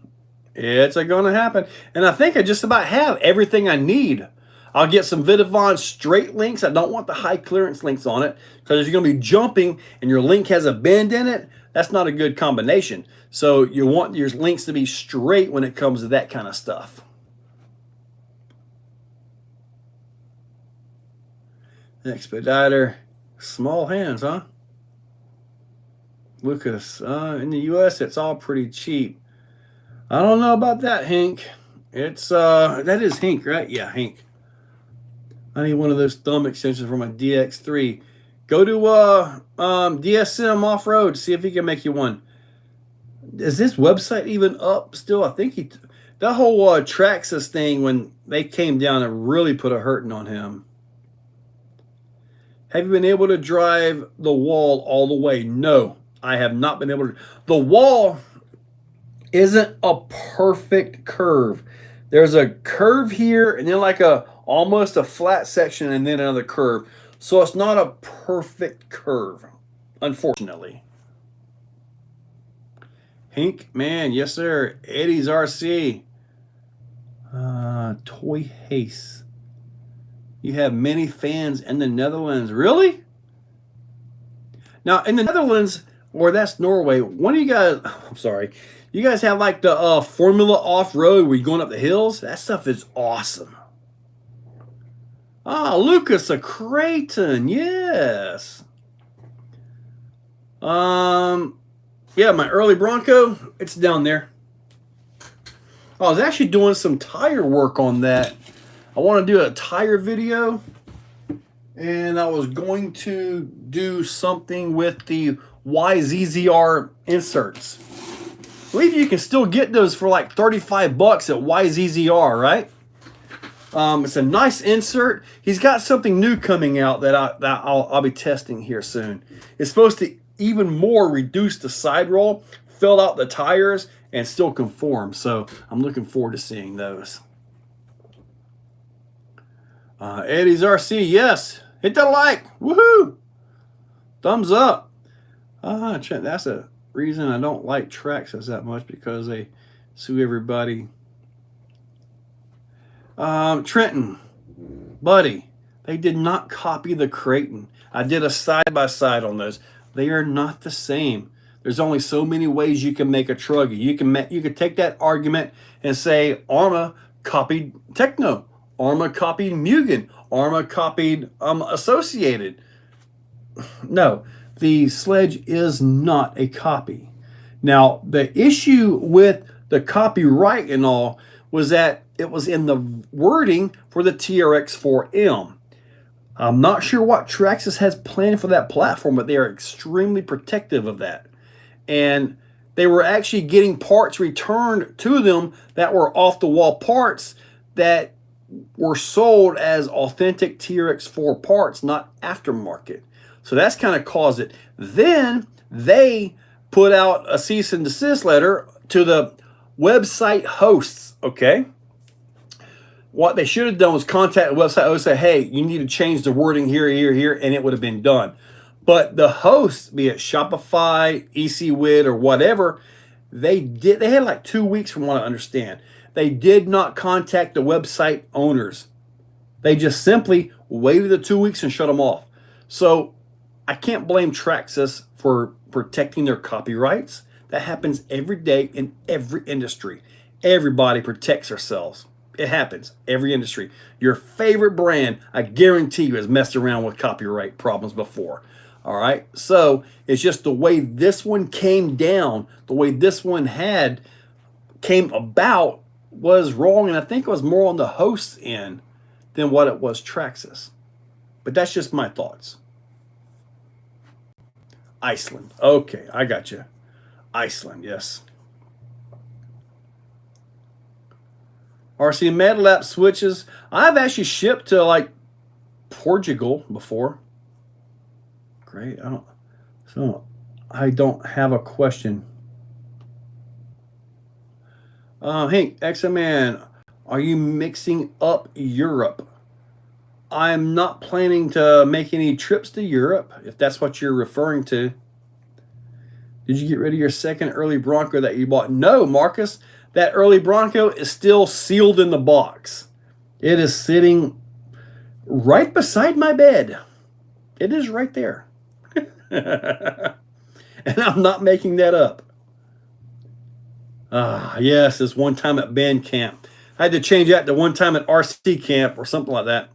It's going to happen. And I think I just about have everything I need. I'll get some Vidavon straight links. I don't want the high clearance links on it, because you're going to be jumping and your link has a bend in it. That's not a good combination. So you want your links to be straight when it comes to that kind of stuff. Expediter. Small hands, huh? Lucas, in the US, it's all pretty cheap. I don't know about that, Hank. It's, that is Hank, right? Yeah, Hank. I need one of those thumb extensions for my DX3. Go to, DSM Off-Road, see if he can make you one. Is this website even up still? I think that whole, Traxxas thing, when they came down, it really put a hurting on him. Have you been able to drive the wall all the way? No. I have not been able to. The wall isn't a perfect curve. There's a curve here and then like almost a flat section and then another curve. So it's not a perfect curve, unfortunately. Hank, man, yes sir. Eddie's RC. Toy Haste. You have many fans in the Netherlands. Really? Now in the Netherlands, or that's Norway, one of you guys, I'm sorry, you guys have like the Formula Off-Road where you're going up the hills? That stuff is awesome. Ah, Lucas, a Creighton, yes. Yeah, my early Bronco, it's down there. I was actually doing some tire work on that. I want to do a tire video, and I was going to do something with the YZZR inserts. I believe you can still get those for like 35 bucks at YZZR, right? It's a nice insert. He's got something new coming out that I'll be testing here soon. It's supposed to even more reduce the side roll, fill out the tires, and still conform. So I'm looking forward to seeing those. Eddie's RC, yes. Hit that like. Woohoo! Thumbs up. That's a reason I don't like Traxxas that much, because they sue everybody. Trenton, buddy, they did not copy the Creighton. I did a side-by-side on those. They are not the same. There's only so many ways you can make a truggy. You can take that argument and say Arma copied Techno, Arma copied Mugen, Arma copied Associated. No, the Sledge is not a copy. Now, the issue with the copyright and all was that it was in the wording for the TRX4M. I'm not sure what Traxxas has planned for that platform, but they are extremely protective of that. And they were actually getting parts returned to them that were off-the-wall parts that were sold as authentic TRX4 parts, not aftermarket. So that's kind of caused it. Then they put out a cease and desist letter to the website hosts, okay? What they should have done was contact the website host and say, hey, you need to change the wording here, here, here, and it would have been done. But the hosts, be it Shopify, ECWid, or whatever, they had like 2 weeks from what I understand. They did not contact the website owners. They just simply waited the 2 weeks and shut them off. So I can't blame Traxxas for protecting their copyrights. That happens every day in every industry. Everybody protects themselves. It happens. Every industry. Your favorite brand, I guarantee you, has messed around with copyright problems before. All right. So it's just the way this one came down, the way this one came about was wrong. And I think it was more on the host's end than what it was Traxxas. But that's just my thoughts. Iceland. Okay, I got you. Iceland, yes. RC MetaLap switches. I've actually shipped to like Portugal before. Great. I don't have a question. Hank, Exoman, are you mixing up Europe? I'm not planning to make any trips to Europe, if that's what you're referring to. Did you get rid of your second early Bronco that you bought? No, Marcus. That early Bronco is still sealed in the box. It is sitting right beside my bed. It is right there. And I'm not making that up. Yes, it's one time at band camp. I had to change that to one time at RC camp or something like that.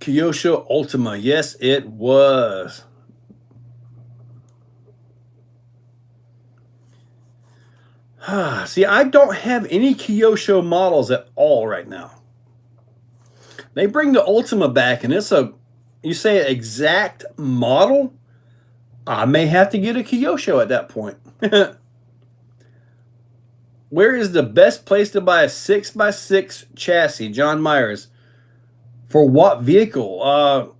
Kyosho Ultima. Yes, it was. See, I don't have any Kyosho models at all right now. They bring the Ultima back, and you say exact model? I may have to get a Kyosho at that point. Where is the best place to buy a 6x6 chassis? John Myers. For what vehicle?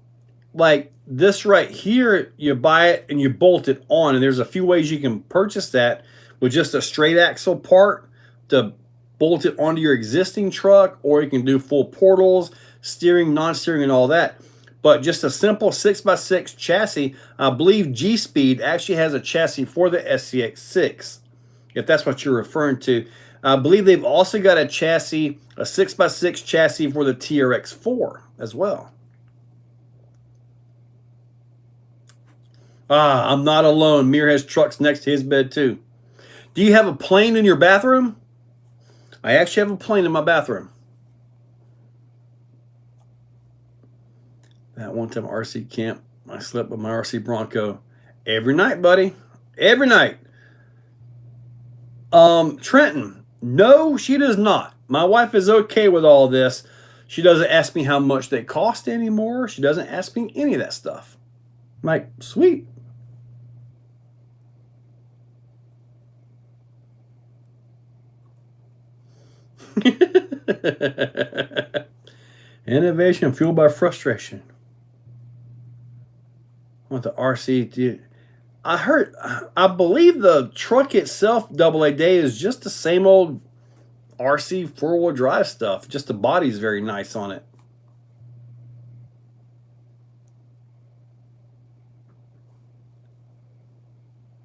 Like this right here, you buy it and you bolt it on, and there's a few ways you can purchase that with just a straight axle part to bolt it onto your existing truck, or you can do full portals, steering, non-steering, and all that. But just a simple 6x6 chassis, I believe G-Speed actually has a chassis for the SCX6, if that's what you're referring to. I believe they've also got a chassis, a 6x6 chassis for the TRX4 as well. I'm not alone. Mir has trucks next to his bed too. Do you have a plane in your bathroom? I actually have a plane in my bathroom. That one time RC camp, I slept with my RC Bronco every night, buddy. Every night. Trenton, no, she does not. My wife is okay with all this. She doesn't ask me how much they cost anymore. She doesn't ask me any of that stuff. I'm like, sweet. Innovation fueled by frustration. What the RC? I believe the truck itself, AA Day, is just the same old RC four-wheel drive stuff. Just the body's very nice on it.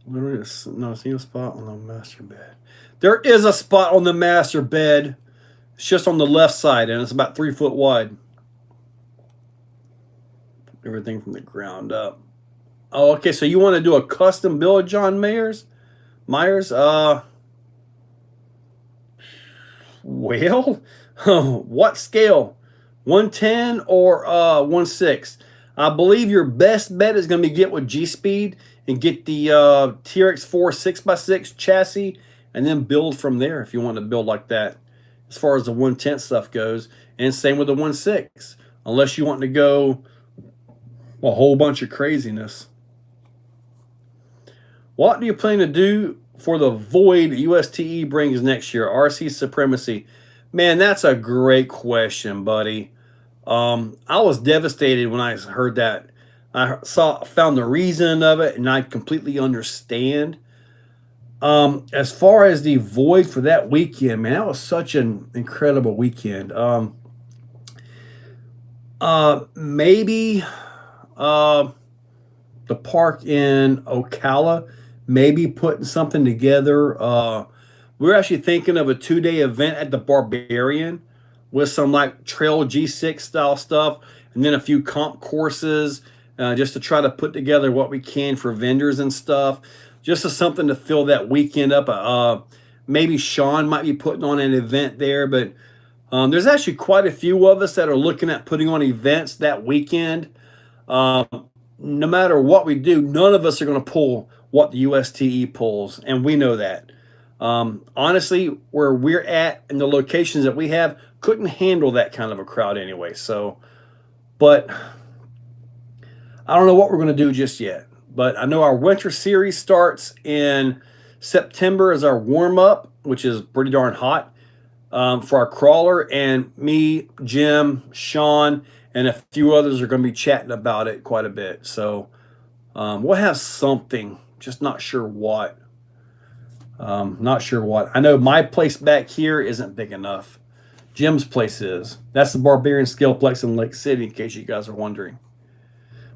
Literally, not a single spot on the master bed. There is a spot on the master bed. It's just on the left side, and it's about 3 foot wide. Everything from the ground up. Oh, okay. So you want to do a custom build, John Myers? Well, what scale? 110 or 1/6? I believe your best bet is going to be get with G-Speed and get the TRX4 6x6 chassis, and then build from there if you want to build like that, as far as the 1/10 stuff goes. And same with the 1/6, unless you want to go a whole bunch of craziness. What do you plan to do for the Void USTE brings next year? RC Supremacy. Man, that's a great question, buddy. I was devastated when I heard that. I found the reason of it, and I completely understand. As far as the Void for that weekend, man, that was such an incredible weekend. Maybe the park in Ocala, maybe putting something together. We're actually thinking of a 2-day event at the Barbarian with some like trail G6 style stuff, and then a few comp courses, just to try to put together what we can for vendors and stuff, just as something to fill that weekend up. Maybe Sean might be putting on an event there, but there's actually quite a few of us that are looking at putting on events that weekend. No matter what we do, none of us are going to pull what the USTE pulls, and we know that. Honestly, where we're at and the locations that we have couldn't handle that kind of a crowd anyway. So, but I don't know what we're going to do just yet. But I know our winter series starts in September as our warm-up, which is pretty darn hot, for our crawler. And me, Jim, Sean, and a few others are going to be chatting about it quite a bit. So we'll have something, just not sure what. Not sure what. I know my place back here isn't big enough. Jim's place is. That's the Barbarian Scalplex in Lake City, in case you guys are wondering.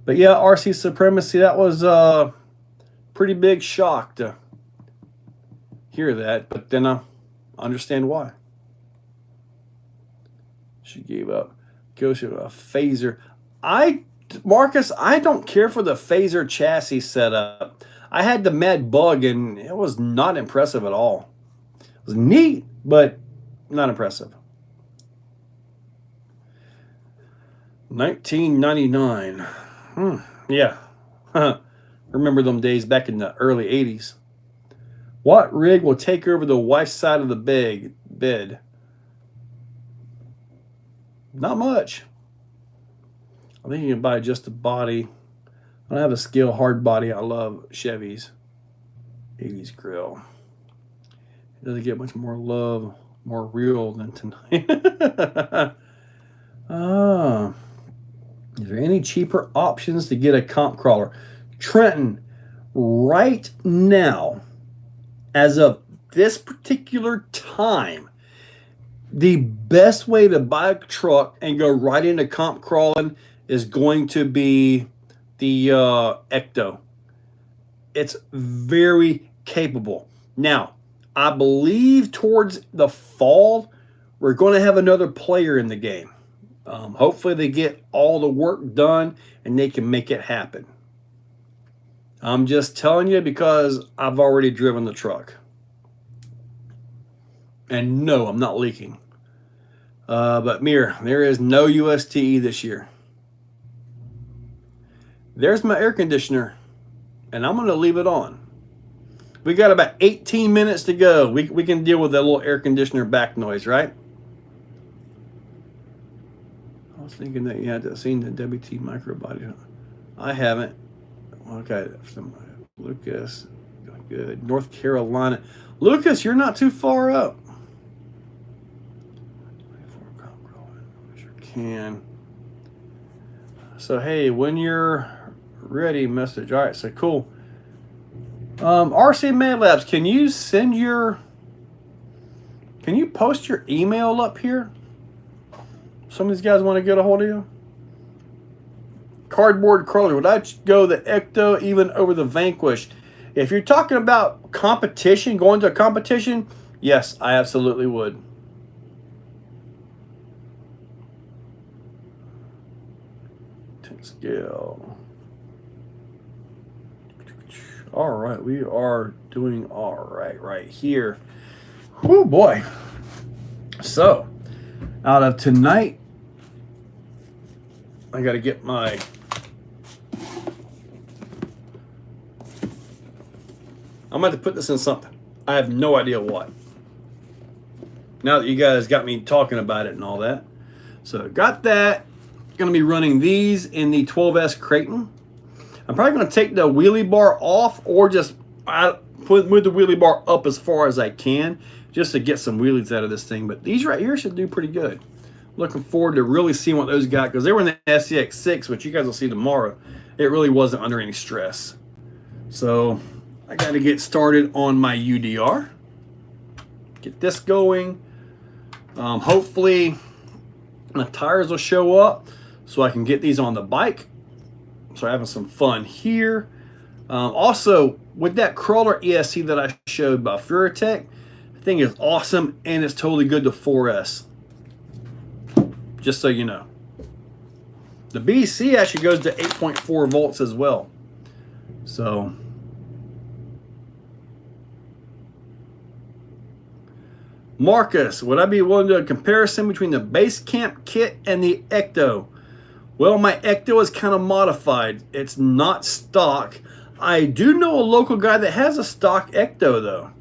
But yeah, RC Supremacy, that was a pretty big shock to hear that. But then I understand why. She gave up. Goes to a phaser. Marcus, I don't care for the phaser chassis setup. I had the Mad Bug, and it was not impressive at all. It was neat, but not impressive. 1999. Yeah. Remember them days back in the early 80s. What rig will take over the wife's side of the bed? Not much. I think you can buy just a body. I don't have a scale hard body. I love Chevys. 80s grill. It doesn't get much more love, more real than tonight. Is there any cheaper options to get a comp crawler? Trenton, right now, as of this particular time, the best way to buy a truck and go right into comp crawling is going to be the Ecto. It's very capable. Now, I believe towards the fall, we're going to have another player in the game. Hopefully they get all the work done and they can make it happen. I'm just telling you because I've already driven the truck. And no, I'm not leaking. But Mir, there is no USTE this year. There's my air conditioner, and I'm going to leave it on. We got about 18 minutes to go. We can deal with that little air conditioner back noise, right? I was thinking that you had seen the WT micro body. I haven't. Okay, Lucas, good. North Carolina. Lucas, you're not too far up. Sure can. So, hey, when you're ready, message. All right, so cool. RC Mad Labs, can you post your email up here? Some of these guys want to get a hold of you. Cardboard crawler. Would I go the Ecto even over the Vanquish? If you're talking about competition, going to a competition, yes, I absolutely would. Scale. All right, we are doing all right here. Oh boy. So, out of tonight, I got to get my I'm going to put this in something. I have no idea what. Now that you guys got me talking about it and all that. So, got that. Going to be running these in the 12S Creighton. I'm probably going to take the wheelie bar off or just move the wheelie bar up as far as I can just to get some wheelies out of this thing. But these right here should do pretty good. Looking forward to really seeing what those got because they were in the SCX6, which you guys will see tomorrow. It really wasn't under any stress. So I got to get started on my UDR. Get this going. Hopefully my tires will show up so I can get these on the bike. So having some fun here. Also, with that crawler ESC that I showed by Furatech, the thing is awesome and it's totally good to 4S. just so you know. The BC actually goes to 8.4 volts as well. So, Marcus, would I be willing to do a comparison between the Basecamp kit and the Ecto? Well, my Ecto is kind of modified. It's not stock. I do know a local guy that has a stock Ecto though.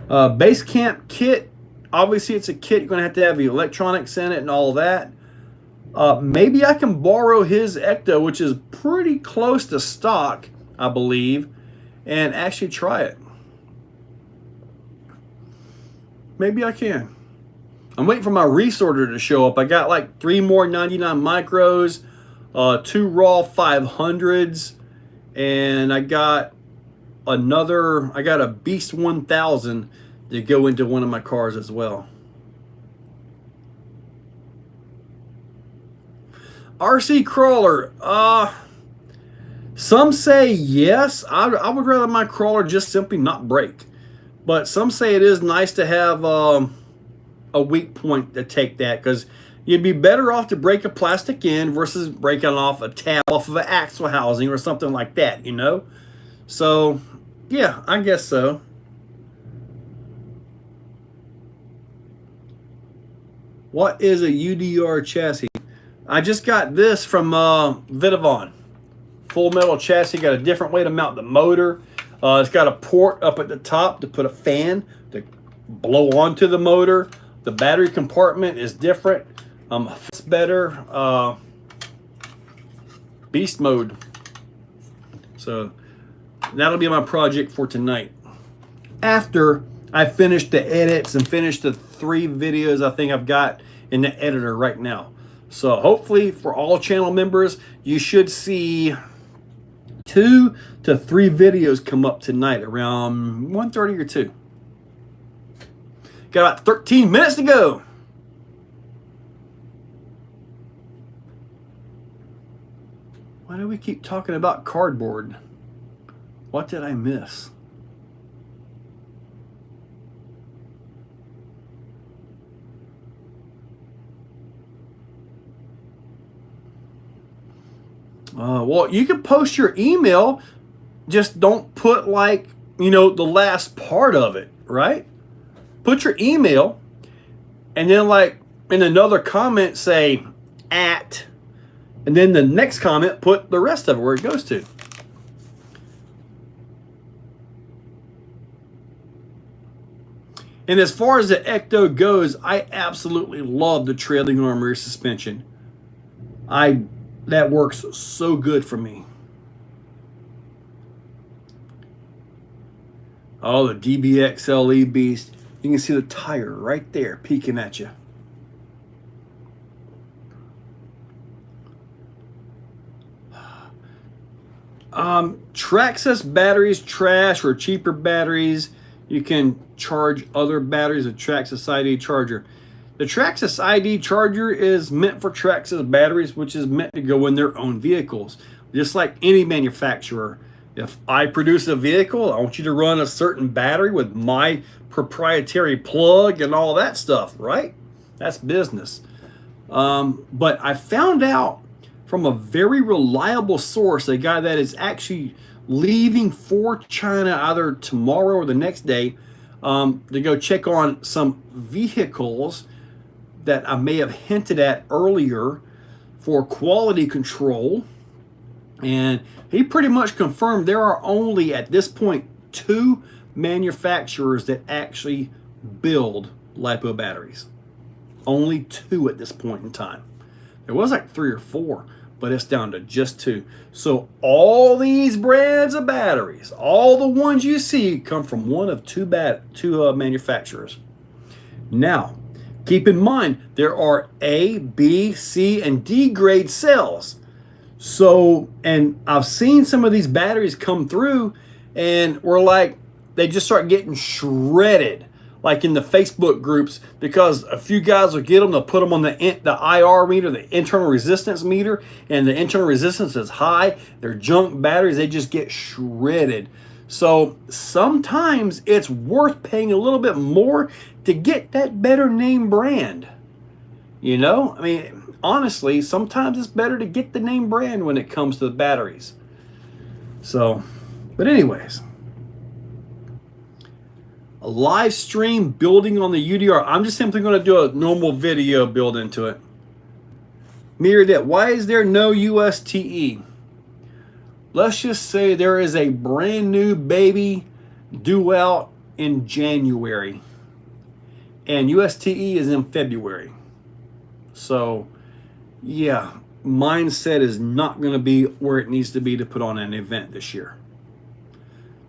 Basecamp kit, obviously it's a kit. You're going to have the electronics in it and all that. Maybe I can borrow his Ecto, which is pretty close to stock, I believe, and actually try it. Maybe I can. I'm waiting for my resorter to show up. I got like 3 more 99 micros, 2 raw 500s, and I got a Beast 1000 to go into one of my cars as well. RC crawler. Some say yes. I would rather my crawler just simply not break. But some say it is nice to have a weak point to take that, because you'd be better off to break a plastic end versus breaking off a tab off of an axle housing or something like that, you know? So, yeah, I guess so. What is a UDR chassis? I just got this from Vidavon. Full metal chassis, got a different way to mount the motor. It's got a port up at the top to put a fan to blow onto the motor. The battery compartment is different. It's better. Beast mode. So that'll be my project for tonight. After I finish the edits and finish the 3 videos I think I've got in the editor right now. So hopefully for all channel members, you should see 2 to 3 videos come up tonight around 1:30 or 2. Got about 13 minutes to go. Why do we keep talking about cardboard? What did I miss? Well, you can post your email, just don't put like, you know, the last part of it, right? Put your email, and then like in another comment say at, and then the next comment put the rest of it where it goes to. And as far as the Ecto goes, I absolutely love the trailing arm rear suspension. That works so good for me. Oh, the DBXLE beast. You can see the tire right there peeking at you. Traxxas batteries, trash, or cheaper batteries. You can charge other batteries with Traxxas ID charger. The Traxxas ID charger is meant for Traxxas batteries, which is meant to go in their own vehicles. Just like any manufacturer. If I produce a vehicle, I want you to run a certain battery with my proprietary plug and all that stuff, right? That's business. But I found out from a very reliable source, a guy that is actually leaving for China either tomorrow or the next day to go check on some vehicles that I may have hinted at earlier for quality control. And he pretty much confirmed there are only, at this point, 2 manufacturers that actually build LiPo batteries. Only 2 at this point in time. There was like 3 or 4, but it's down to just 2. So all these brands of batteries, all the ones you see, come from one of 2 manufacturers. Now, keep in mind, there are A, B, C, and D grade cells. So, and I've seen some of these batteries come through, and we're like, they just start getting shredded, like in the Facebook groups, because a few guys will get them, they'll put them on the IR meter, the internal resistance meter, and the internal resistance is high. They're junk batteries, they just get shredded. So sometimes it's worth paying a little bit more to get that better name brand. You know, I mean, honestly, sometimes it's better to get the name brand when it comes to the batteries. So, but anyways, a live stream building on the UDR. I'm just simply going to do a normal video build into it. Mirrored, why is there no USTE? Let's just say there is a brand new baby due out in January, and USTE is in February. So, yeah, mindset is not going to be where it needs to be to put on an event this year.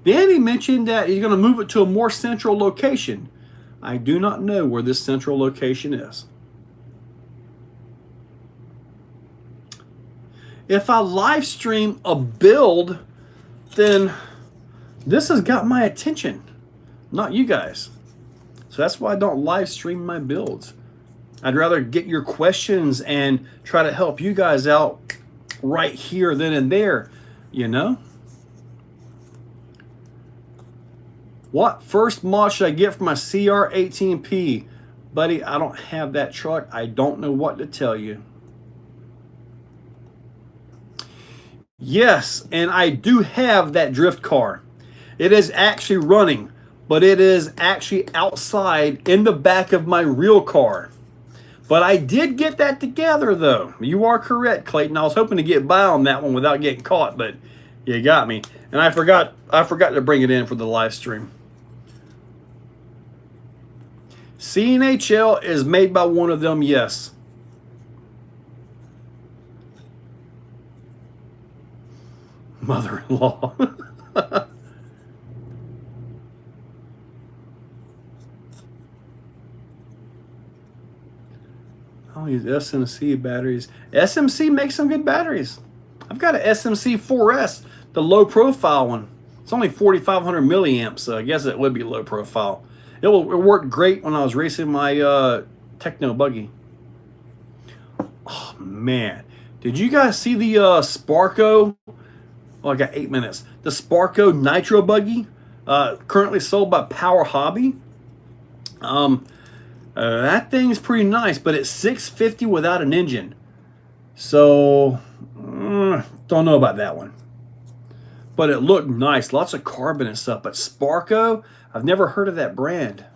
Then he mentioned that he's going to move it to a more central location. I do not know where this central location is. If I live stream a build, then this has got my attention, not you guys. So that's why I don't live stream my builds. I'd rather get your questions and try to help you guys out right here, then and there, you know? What first mod should I get for my CR18P? Buddy, I don't have that truck. I don't know what to tell you. Yes, and I do have that drift car. It is actually running, but it is actually outside in the back of my real car. But I did get that together, though. You are correct, Clayton. I was hoping to get by on that one without getting caught, but you got me. And I forgot to bring it in for the live stream. CNHL is made by one of them, yes. Mother-in-law. I'll use SMC batteries. SMC makes some good batteries. I've got an SMC 4S, the low profile one. It's only 4,500 milliamps, so I guess it would be low profile. It worked great when I was racing my Techno buggy. Oh man, did you guys see the Sparco? Oh, I got 8 minutes. The Sparco Nitro buggy, currently sold by Power Hobby. That thing's pretty nice, but it's 650 without an engine. So, don't know about that one. But it looked nice. Lots of carbon and stuff. But Sparco, I've never heard of that brand.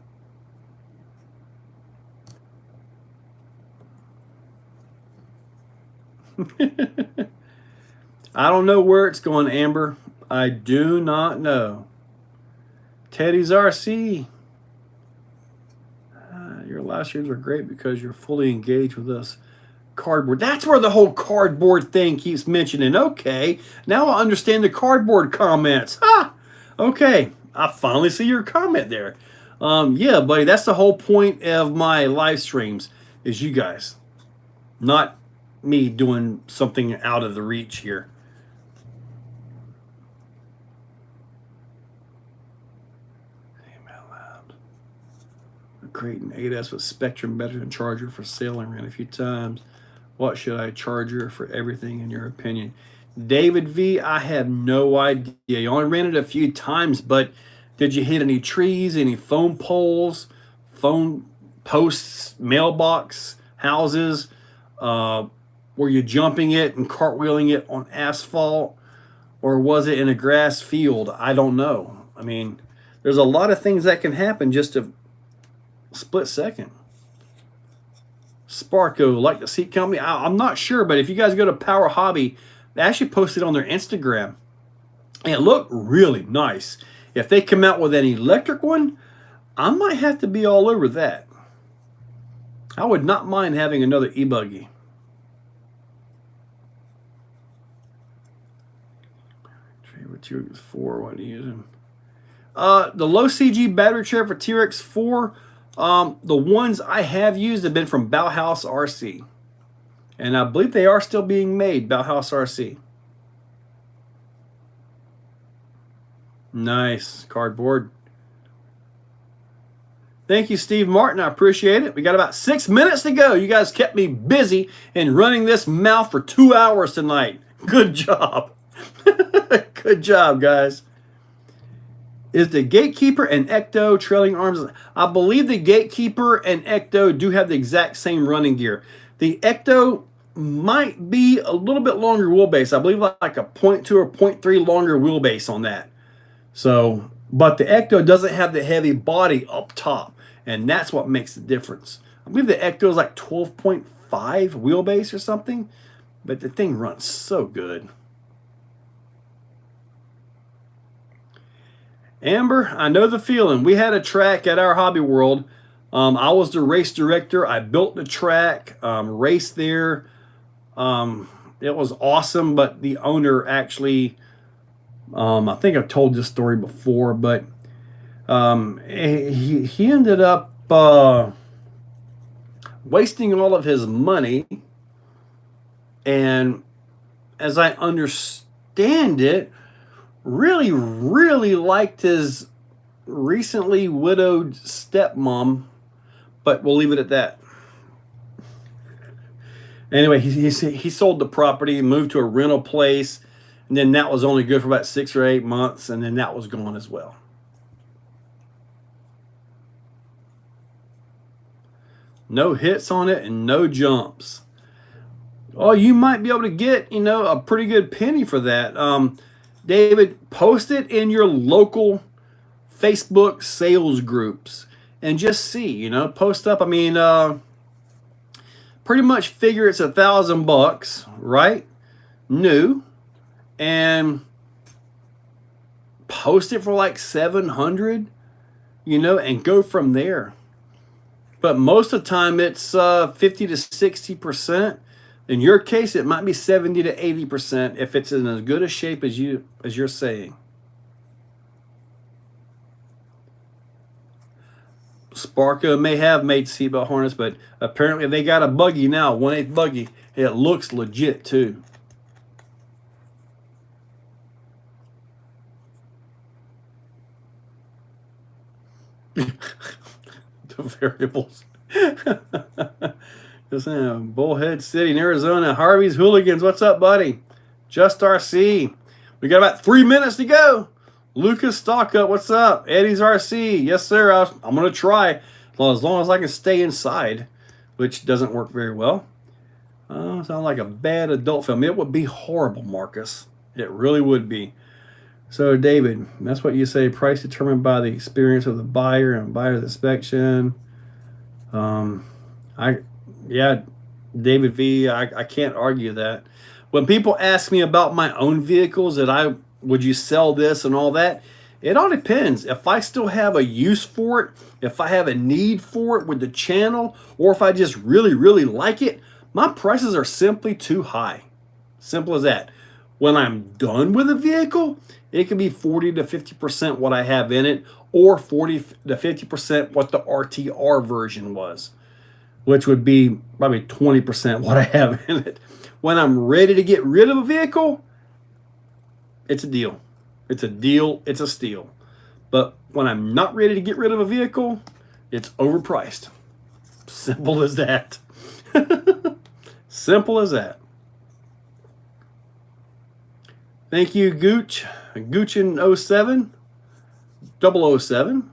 I don't know where it's going, Amber. I do not know. Teddy's RC. Your last years were great because you're fully engaged with us. Cardboard. That's where the whole cardboard thing keeps mentioning. Okay, now I understand the cardboard comments. Ah, okay. I finally see your comment there. Yeah, buddy, that's the whole point of my live streams is you guys, not me doing something out of the reach here. Creighton 8S with Spectrum battery and charger for sale and ran a few times. What should I charger for everything in your opinion? David V, I have no idea. You only ran it a few times, but did you hit any trees, any phone poles, phone posts, mailbox, houses? Were you jumping it and cartwheeling it on asphalt? Or was it in a grass field? I don't know. I mean, there's a lot of things that can happen just a split second. Sparco, like the seat company? I'm not sure, but if you guys go to Power Hobby, they actually posted on their Instagram. And it looked really nice. If they come out with an electric one, I might have to be all over that. I would not mind having another e-buggy. T-Rex 4, what are you using? The low CG battery chair for T-Rex 4, the ones I have used have been from Bauhaus RC. And I believe they are still being made, Bauhaus RC. Nice cardboard. Thank you, Steve Martin. I appreciate it. We got about 6 minutes to go. You guys kept me busy and running this mouth for 2 hours tonight. Good job. Good job, guys. Is the Gatekeeper and Ecto trailing arms? I believe the Gatekeeper and Ecto do have the exact same running gear. The Ecto might be a little bit longer wheelbase. I believe like a 0.2 or 0.3 longer wheelbase on that. So, but the Ecto doesn't have the heavy body up top, and that's what makes the difference. I believe the Ecto is like 12.5 wheelbase or something, but the thing runs so good. Amber, I know the feeling. We had a track at our Hobby World. I was the race director. I built the track, raced there. It was awesome, but the owner actually, I think I've told this story before, but he ended up wasting all of his money. And as I understand it, really liked his recently widowed stepmom, but we'll leave it at that. Anyway, he sold the property, moved to a rental place, and then that was only good for about 6 or 8 months, and then that was gone as well. No hits on it and no jumps. Oh, you might be able to get, a pretty good penny for that. David, post it in your local Facebook sales groups and just see, post up. I mean, pretty much figure it's $1,000, right? New, and post it for like 700, and go from there. But most of the time it's 50 to 60%. In your case, it might be 70 to 80% if it's in as good a shape as you're saying. Sparko may have made seatbelt harness, but apparently they got a buggy now, 1/8 buggy. It looks legit too. The variables. Listen, Bullhead City in Arizona. Harvey's Hooligans. What's up, buddy? Just RC. We got about 3 minutes to go. Lucas Stockup. What's up? Eddie's RC. Yes, sir. I'm going to try as long as I can stay inside, which doesn't work very well. Sounds like a bad adult film. It would be horrible, Marcus. It really would be. So, David, that's what you say. Price determined by the experience of the buyer and buyer's inspection. Yeah, David V, I can't argue that. When people ask me about my own vehicles, would you sell this and all that, it all depends. If I still have a use for it, if I have a need for it with the channel, or if I just really like it, my prices are simply too high. Simple as that. When I'm done with a vehicle, it can be 40 to 50% what I have in it, or 40 to 50% what the RTR version was, which would be probably 20% what I have in it. When I'm ready to get rid of a vehicle, it's a deal. It's a deal. It's a steal. But when I'm not ready to get rid of a vehicle, it's overpriced. Simple as that. Simple as that. Thank you, Gooch. Goochin07. 007.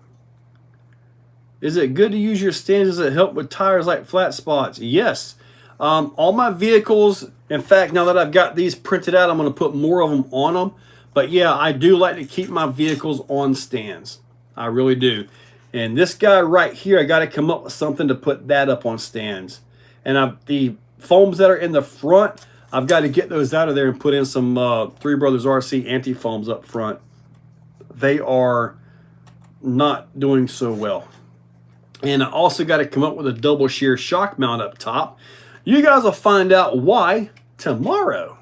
Is it good to use your stands? Does it help with tires like flat spots? Yes. All my vehicles, in fact, now that I've got these printed out, I'm going to put more of them on them. But yeah, I do like to keep my vehicles on stands. I really do. And this guy right here, I got to come up with something to put that up on stands. And the foams that are in the front, I've got to get those out of there and put in some Three Brothers RC anti-foams up front. They are not doing so well. And I also got to come up with a double shear shock mount up top. You guys will find out why tomorrow.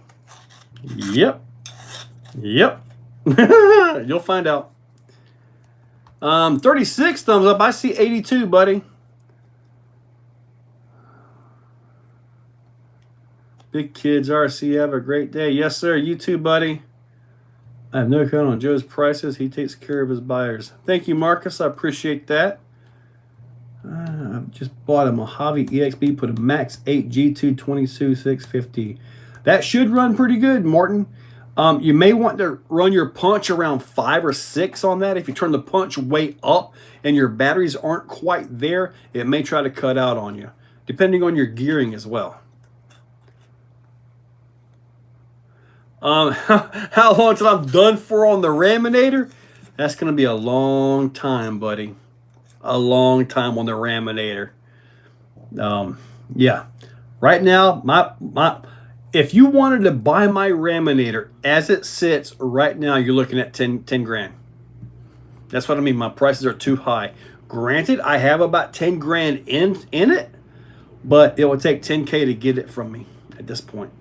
Yep. You'll find out. 36 thumbs up. I see 82, buddy. Big Kids RC, have a great day. Yes, sir. You too, buddy. I have no count on Joe's prices. He takes care of his buyers. Thank you, Marcus. I appreciate that. I've just bought a Mojave EXP, put a Max 8 G2 22 650. That should run pretty good, Morton. You may want to run your punch around 5 or 6 on that. If you turn the punch way up and your batteries aren't quite there, it may try to cut out on you, depending on your gearing as well. How long till I'm done for on the Raminator? That's going to be a long time, buddy. A long time on the Raminator. Yeah. Right now, if you wanted to buy my Raminator as it sits right now, you're looking at 10 grand. That's what I mean. My prices are too high. Granted, I have about 10 grand in it, but it would take 10K to get it from me at this point.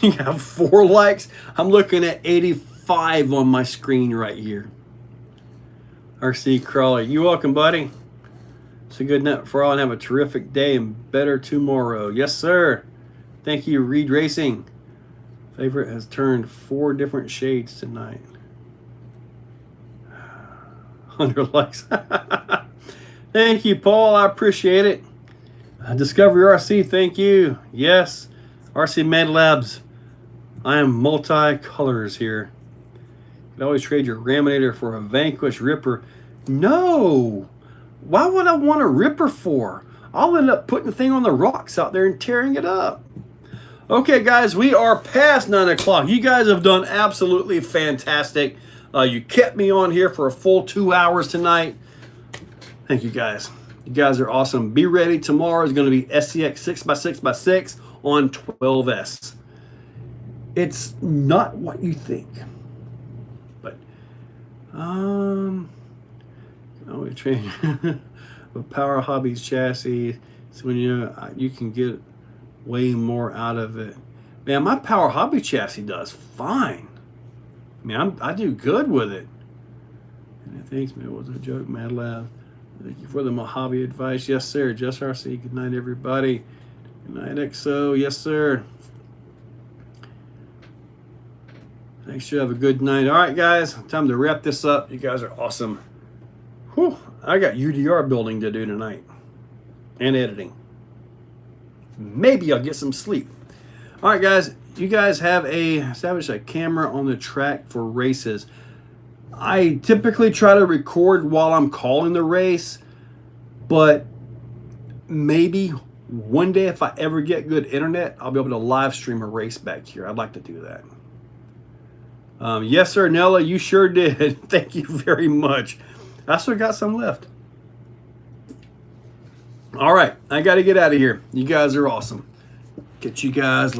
You have 4 likes. I'm looking at 85 on my screen right here. RC Crawler, you welcome, buddy. It's a good night for all and have a terrific day and better tomorrow. Yes, sir. Thank you, Reed Racing. Favorite has turned 4 different shades tonight. 100 likes. Thank you, Paul. I appreciate it. Discovery RC, thank you. Yes. RC Med Labs. I am multi-colors here. You can always trade your Raminator for a Vanquish Ripper. No! Why would I want a Ripper for? I'll end up putting the thing on the rocks out there and tearing it up. Okay, guys, we are past 9 o'clock. You guys have done absolutely fantastic. You kept me on here for a full 2 hours tonight. Thank you, guys. You guys are awesome. Be ready. Tomorrow is going to be SCX 6x6x6 on 12S. It's not what you think. But, we train with Power Hobbies chassis. So when you can get way more out of it. Man, my Power Hobby chassis does fine. I mean, I do good with it. And thanks, man. It was a joke, Mad Lab. Thank you for the Mojave advice. Yes, sir. Just RC. Good night, everybody. Good night, Exo. Yes, sir. Thanks. You have a good night. All right, guys. Time to wrap this up. You guys are awesome. Whew. I got UDR building to do tonight. And editing. Maybe I'll get some sleep. All right, guys. You guys have established a camera on the track for races. I typically try to record while I'm calling the race, but maybe one day if I ever get good internet, I'll be able to live stream a race back here. I'd like to do that. Yes, sir, Nella, you sure did. Thank you very much. I still got some left. All right, I got to get out of here. You guys are awesome. Catch you guys later.